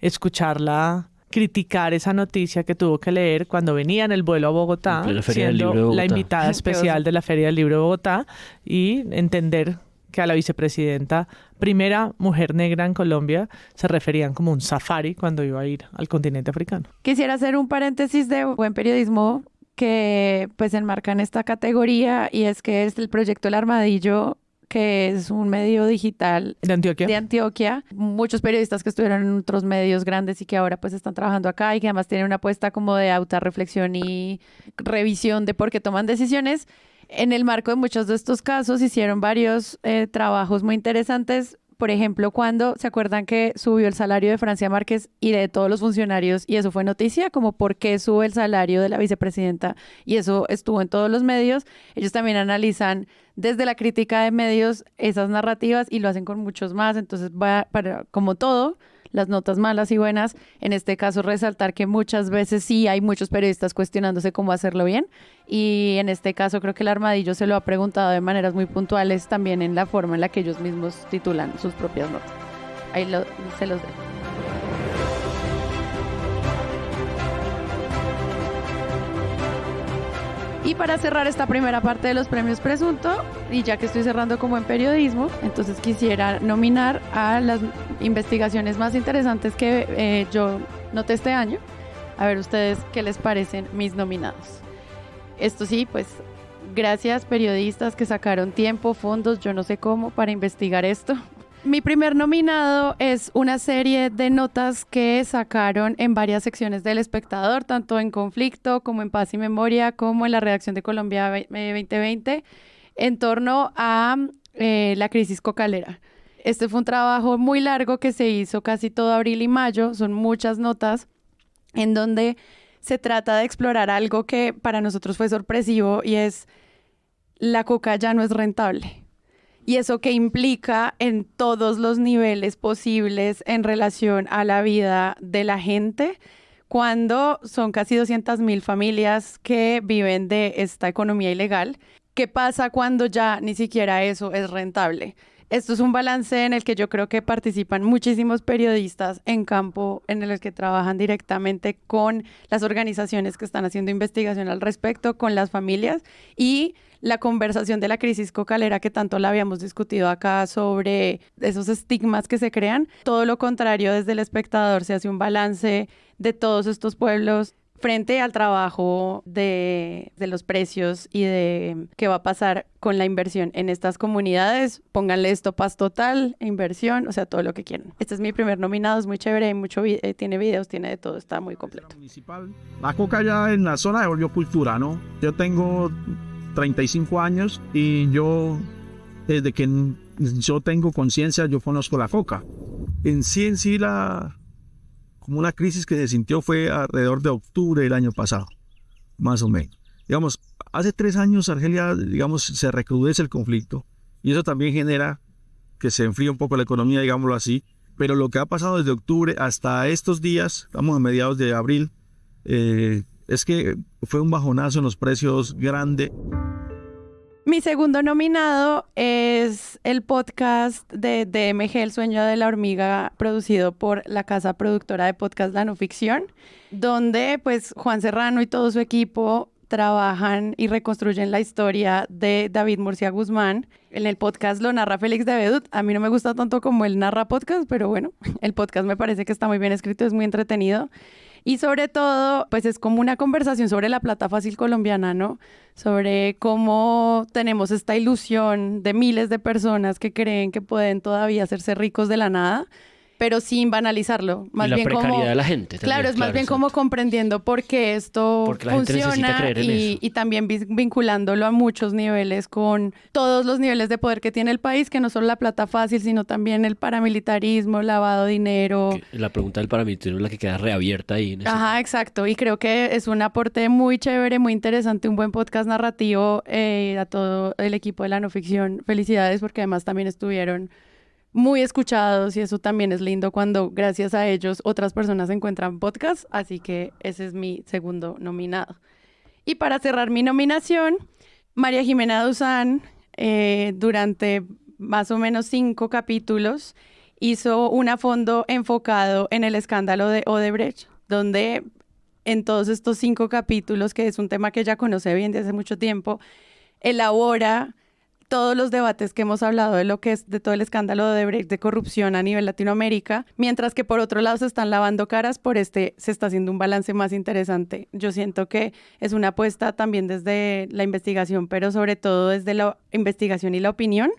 escucharla criticar esa noticia que tuvo que leer cuando venía en el vuelo a Bogotá, siendo la invitada especial de la Feria del Libro de Bogotá, y entender que a la vicepresidenta, primera mujer negra en Colombia, se referían como un safari cuando iba a ir al continente africano. Quisiera hacer un paréntesis de buen periodismo que pues enmarca en esta categoría, y es que es el proyecto El Armadillo, que es un medio digital de Antioquia. Muchos periodistas que estuvieron en otros medios grandes y que ahora pues están trabajando acá y que además tienen una apuesta como de autorreflexión y revisión de por qué toman decisiones. En el marco de muchos de estos casos hicieron varios trabajos muy interesantes. Por ejemplo, cuando se acuerdan que subió el salario de Francia Márquez y de todos los funcionarios, y eso fue noticia, como por qué sube el salario de la vicepresidenta, y eso estuvo en todos los medios. Ellos también analizan desde la crítica de medios esas narrativas y lo hacen con muchos más. Entonces, como todo, las notas malas y buenas, en este caso resaltar que muchas veces sí hay muchos periodistas cuestionándose cómo hacerlo bien, y en este caso creo que El Armadillo se lo ha preguntado de maneras muy puntuales también en la forma en la que ellos mismos titulan sus propias notas. Ahí se los dejo. Y para cerrar esta primera parte de los premios Presunto, y ya que estoy cerrando como en periodismo, entonces quisiera nominar a las investigaciones más interesantes que yo noté este año. A ver ustedes qué les parecen mis nominados. Esto sí, pues gracias periodistas que sacaron tiempo, fondos, yo no sé cómo, para investigar esto. Mi primer nominado es una serie de notas que sacaron en varias secciones del Espectador, tanto en Conflicto como en Paz y Memoria, como en la redacción de Colombia 2020, en torno a la crisis cocalera. Este fue un trabajo muy largo que se hizo casi todo abril y mayo, son muchas notas en donde se trata de explorar algo que para nosotros fue sorpresivo, y es la coca ya no es rentable. Y eso que implica en todos los niveles posibles en relación a la vida de la gente, cuando son casi 200.000 familias que viven de esta economía ilegal. ¿Qué pasa cuando ya ni siquiera eso es rentable? Esto es un balance en el que yo creo que participan muchísimos periodistas en campo, en el que trabajan directamente con las organizaciones que están haciendo investigación al respecto, con las familias y la conversación de la crisis cocalera que tanto la habíamos discutido acá sobre esos estigmas que se crean. Todo lo contrario, desde El Espectador se hace un balance de todos estos pueblos frente al trabajo de los precios y de qué va a pasar con la inversión en estas comunidades. Pónganle esto, paz total, inversión, o sea, todo lo que quieran. Este es mi primer nominado, es muy chévere, hay tiene videos, tiene de todo, está muy completo. La coca ya en la zona se volvió cultura, ¿no? Yo tengo 35 años y yo, desde que yo tengo conciencia, yo conozco la coca. En sí, como una crisis que se sintió fue alrededor de octubre del año pasado, más o menos. Digamos, hace 3 años Argelia, digamos, se recrudece el conflicto y eso también genera que se enfríe un poco la economía, digámoslo así. Pero lo que ha pasado desde octubre hasta estos días, estamos a mediados de abril, es que fue un bajonazo en los precios grande. Mi segundo nominado es el podcast de DMG, El Sueño de la Hormiga, producido por la casa productora de podcast La No Ficción, donde pues Juan Serrano y todo su equipo trabajan y reconstruyen la historia de David Murcia Guzmán. En el podcast lo narra Félix de Bedut. A mí no me gusta tanto como él narra podcast, pero bueno, el podcast me parece que está muy bien escrito, es muy entretenido. Y sobre todo, pues es como una conversación sobre la plata fácil colombiana, ¿no? Sobre cómo tenemos esta ilusión de miles de personas que creen que pueden todavía hacerse ricos de la nada, pero sin banalizarlo. Más y la bien precariedad como, de la gente también. Claro, es más bien como comprendiendo por qué esto porque la gente necesita funciona creer en eso. Y también vinculándolo a muchos niveles con todos los niveles de poder que tiene el país, que no solo la plata fácil, sino también el paramilitarismo, lavado de dinero. La pregunta del paramilitarismo es la que queda reabierta ahí. Ajá, exacto. Y creo que es un aporte muy chévere, muy interesante, un buen podcast narrativo a todo el equipo de La No Ficción. Felicidades porque además también estuvieron muy escuchados y eso también es lindo cuando gracias a ellos otras personas encuentran podcasts, así que ese es mi segundo nominado. Y para cerrar mi nominación, María Jimena Duzán, durante más o menos 5 capítulos, hizo un a fondo enfocado en el escándalo de Odebrecht, donde en todos estos 5 capítulos, que es un tema que ella conoce bien desde hace mucho tiempo, elabora todos los debates que hemos hablado de lo que es de todo el escándalo de Odebrecht de corrupción a nivel Latinoamérica, mientras que por otro lado se están lavando caras, se está haciendo un balance más interesante. Yo siento que es una apuesta también desde la investigación, pero sobre todo desde la investigación y la opinión,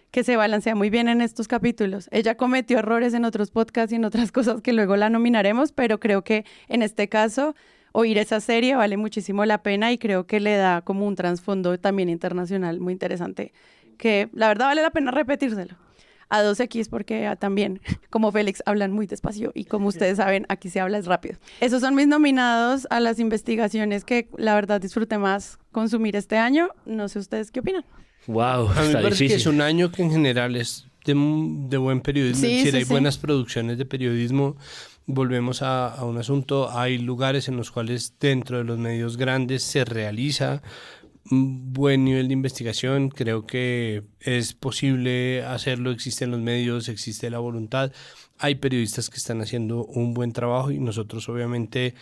que se balancea muy bien en estos capítulos. Ella cometió errores en otros podcasts y en otras cosas que luego la nominaremos, pero creo que en este caso oír esa serie vale muchísimo la pena y creo que le da como un trasfondo también internacional muy interesante, que la verdad vale la pena repetírselo a 2X porque también, como Félix, hablan muy despacio y como ustedes saben, aquí se habla es rápido. Esos son mis nominados a las investigaciones que la verdad disfruté más consumir este año. No sé ustedes qué opinan. Wow, a mí me está parece difícil. que es un año que en general es de buen periodismo. Sí, es decir, sí, hay sí. buenas producciones de periodismo. Volvemos a un asunto, hay lugares en los cuales dentro de los medios grandes se realiza un buen nivel de investigación. Creo que es posible hacerlo, existen los medios, existe la voluntad. Hay periodistas que están haciendo un buen trabajo y nosotros obviamente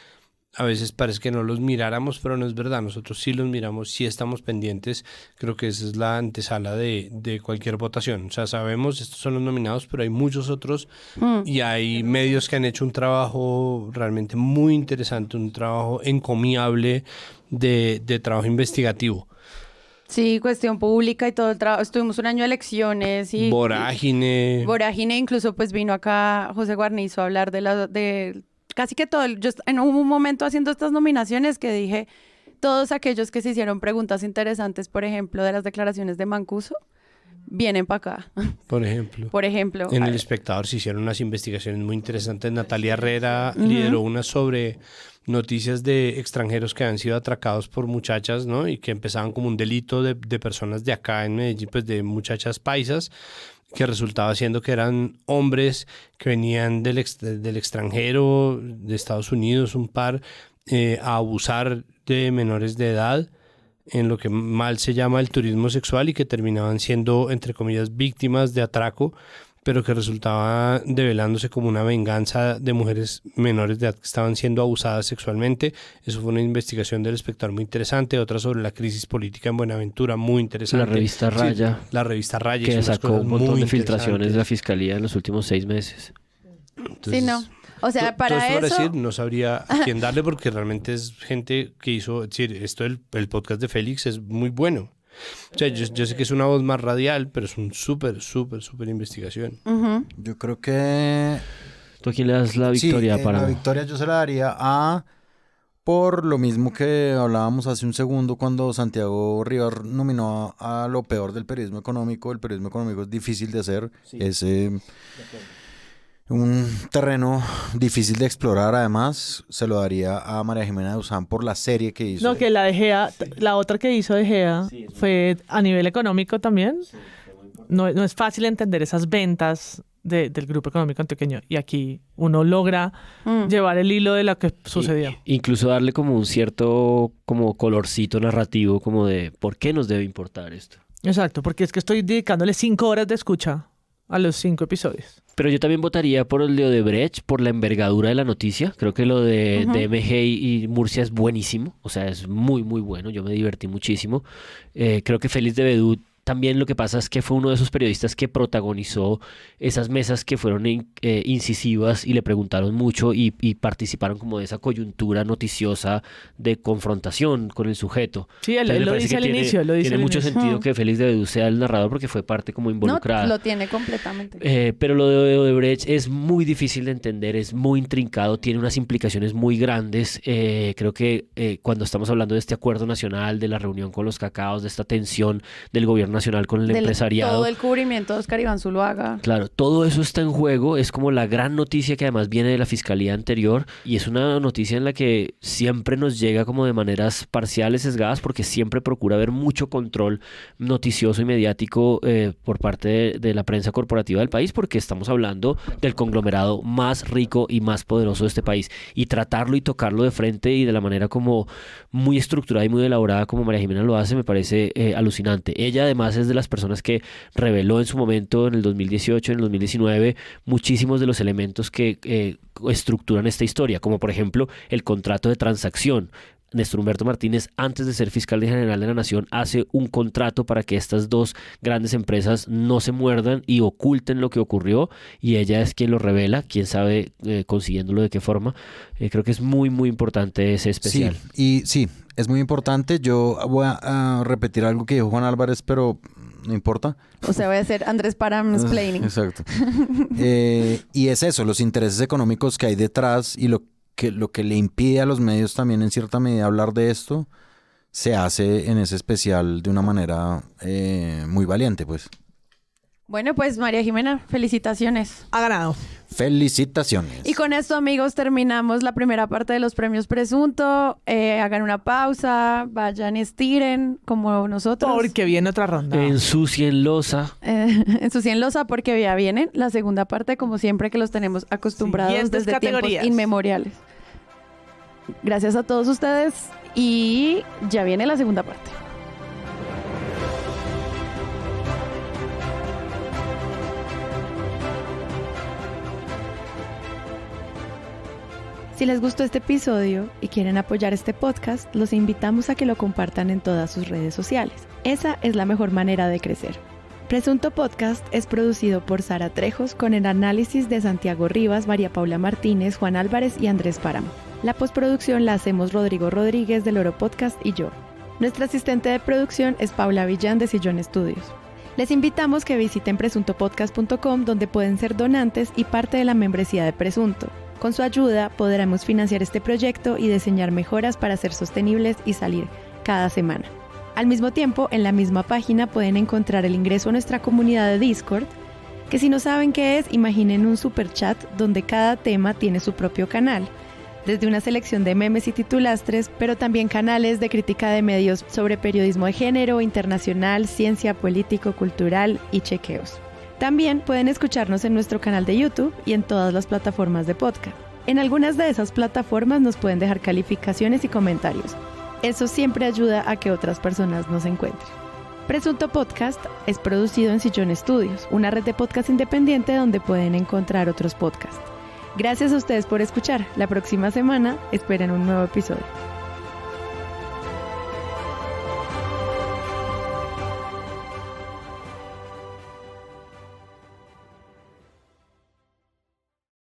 a veces parece que no los miráramos, pero no es verdad. Nosotros sí los miramos, sí estamos pendientes. Creo que esa es la antesala de cualquier votación. O sea, sabemos, estos son los nominados, pero hay muchos otros y hay medios que han hecho un trabajo realmente muy interesante, un trabajo encomiable de trabajo investigativo. Sí, Cuestión Pública y todo el trabajo. Estuvimos un año de elecciones y Vorágine, incluso pues vino acá José Guarnizo a hablar de casi que todo. Yo en un momento haciendo estas nominaciones que dije, todos aquellos que se hicieron preguntas interesantes, por ejemplo, de las declaraciones de Mancuso, vienen para acá. por ejemplo. Por ejemplo. En El Espectador se hicieron unas investigaciones muy interesantes. Natalia Herrera lideró una sobre noticias de extranjeros que han sido atracados por muchachas, ¿no? Y que empezaban como un delito de personas de acá en Medellín, pues de muchachas paisas, que resultaba siendo que eran hombres que venían del extranjero, de Estados Unidos, un par, a abusar de menores de edad. en lo que mal se llama el turismo sexual y que terminaban siendo, entre comillas, víctimas de atraco, pero que resultaba develándose como una venganza de mujeres menores de edad que estaban siendo abusadas sexualmente. Eso fue una investigación del Espectador muy interesante, otra sobre la crisis política en Buenaventura, muy interesante. La revista Raya. Sí, la revista Raya. Que sacó un montón de filtraciones de la Fiscalía en los últimos 6 meses. Entonces, sí, no. O sea, para todo eso... decir, no sabría a quién darle porque realmente es gente que hizo... Es decir, esto el podcast de Félix es muy bueno. O sea, yo sé que es una voz más radial, pero es un súper investigación. Yo creo que... ¿Tú a quién le das la victoria? Sí, la victoria yo se la daría a... Por lo mismo que hablábamos hace un segundo cuando Santiago Rivas nominó a lo peor del periodismo económico. El periodismo económico es difícil de hacer. Sí. Es un terreno difícil de explorar. Además, se lo daría a María Jimena de Usán por la serie que hizo. No, que la de Gea, la otra que hizo de Gea fue a nivel económico también. No es fácil entender esas ventas del grupo económico antioqueño, y aquí uno logra llevar el hilo de lo que sucedió. Incluso darle como un cierto como colorcito narrativo, como de ¿por qué nos debe importar esto? Exacto, porque es que estoy dedicándole 5 horas de escucha a los 5 episodios. Pero yo también votaría por el de Odebrecht, por la envergadura de la noticia. Creo que lo de DMG y Murcia es buenísimo, o sea, es muy bueno, yo me divertí muchísimo. Creo que Félix de Bedú también, lo que pasa es que fue uno de esos periodistas que protagonizó esas mesas que fueron incisivas y le preguntaron mucho y participaron como de esa coyuntura noticiosa de confrontación con el sujeto. Sí, él lo dice al inicio. Tiene mucho sentido que Félix de Bedú sea el narrador porque fue parte como involucrada. No, lo tiene completamente. Pero lo de Odebrecht es muy difícil de entender, es muy intrincado, tiene unas implicaciones muy grandes. Creo que cuando estamos hablando de este acuerdo nacional, de la reunión con los cacaos, de esta tensión del gobierno nacional con el empresariado. Todo el cubrimiento de Oscar Iván Zuluaga. Claro, todo eso está en juego, es como la gran noticia que además viene de la fiscalía anterior y es una noticia en la que siempre nos llega como de maneras parciales, sesgadas, porque siempre procura haber mucho control noticioso y mediático por parte de la prensa corporativa del país, porque estamos hablando del conglomerado más rico y más poderoso de este país, y tratarlo y tocarlo de frente y de la manera como muy estructurada y muy elaborada como María Jimena lo hace, me parece alucinante. Ella además es de las personas que reveló en su momento, en el 2018, en el 2019, muchísimos de los elementos que estructuran esta historia, como por ejemplo el contrato de transacción. Néstor Humberto Martínez, antes de ser fiscal general de la Nación, hace un contrato para que estas dos grandes empresas no se muerdan y oculten lo que ocurrió, y ella es quien lo revela, quién sabe consiguiéndolo de qué forma. Creo que es muy importante ese especial. Sí, es muy importante. Yo voy a repetir algo que dijo Juan Álvarez, pero no importa. O sea, voy a hacer Andrés para mansplaining. Exacto. Y es eso, los intereses económicos que hay detrás y lo que le impide a los medios también en cierta medida hablar de esto, se hace en ese especial de una manera muy valiente, pues. Bueno, pues María Jimena, felicitaciones. Ha ganado. Felicitaciones. Y con esto, amigos, terminamos la primera parte de los premios Presunto. Hagan una pausa, vayan, estiren, como nosotros. Porque viene otra ronda. Ensucien losa. Ensucien losa porque ya viene la segunda parte, como siempre, que los tenemos acostumbrados desde tiempos inmemoriales. Gracias a todos ustedes y ya viene la segunda parte. Si les gustó este episodio y quieren apoyar este podcast, los invitamos a que lo compartan en todas sus redes sociales. Esa es la mejor manera de crecer. Presunto Podcast es producido por Sara Trejos con el análisis de Santiago Rivas, María Paula Martínez, Juan Álvarez y Andrés Páramo. La postproducción la hacemos Rodrigo Rodríguez del Oro Podcast y yo. Nuestra asistente de producción es Paula Villán de Sillón Studios. Les invitamos que visiten presuntopodcast.com, donde pueden ser donantes y parte de la membresía de Presunto. Con su ayuda podremos financiar este proyecto y diseñar mejoras para ser sostenibles y salir cada semana. Al mismo tiempo, en la misma página pueden encontrar el ingreso a nuestra comunidad de Discord, que si no saben qué es, imaginen un super chat donde cada tema tiene su propio canal, desde una selección de memes y titulastres, pero también canales de crítica de medios sobre periodismo de género, internacional, ciencia, político, cultural y chequeos. También pueden escucharnos en nuestro canal de YouTube y en todas las plataformas de podcast. En algunas de esas plataformas nos pueden dejar calificaciones y comentarios. Eso siempre ayuda a que otras personas nos encuentren. Presunto Podcast es producido en Sillón Studios, una red de podcast independiente donde pueden encontrar otros podcasts. Gracias a ustedes por escuchar. La próxima semana esperen un nuevo episodio.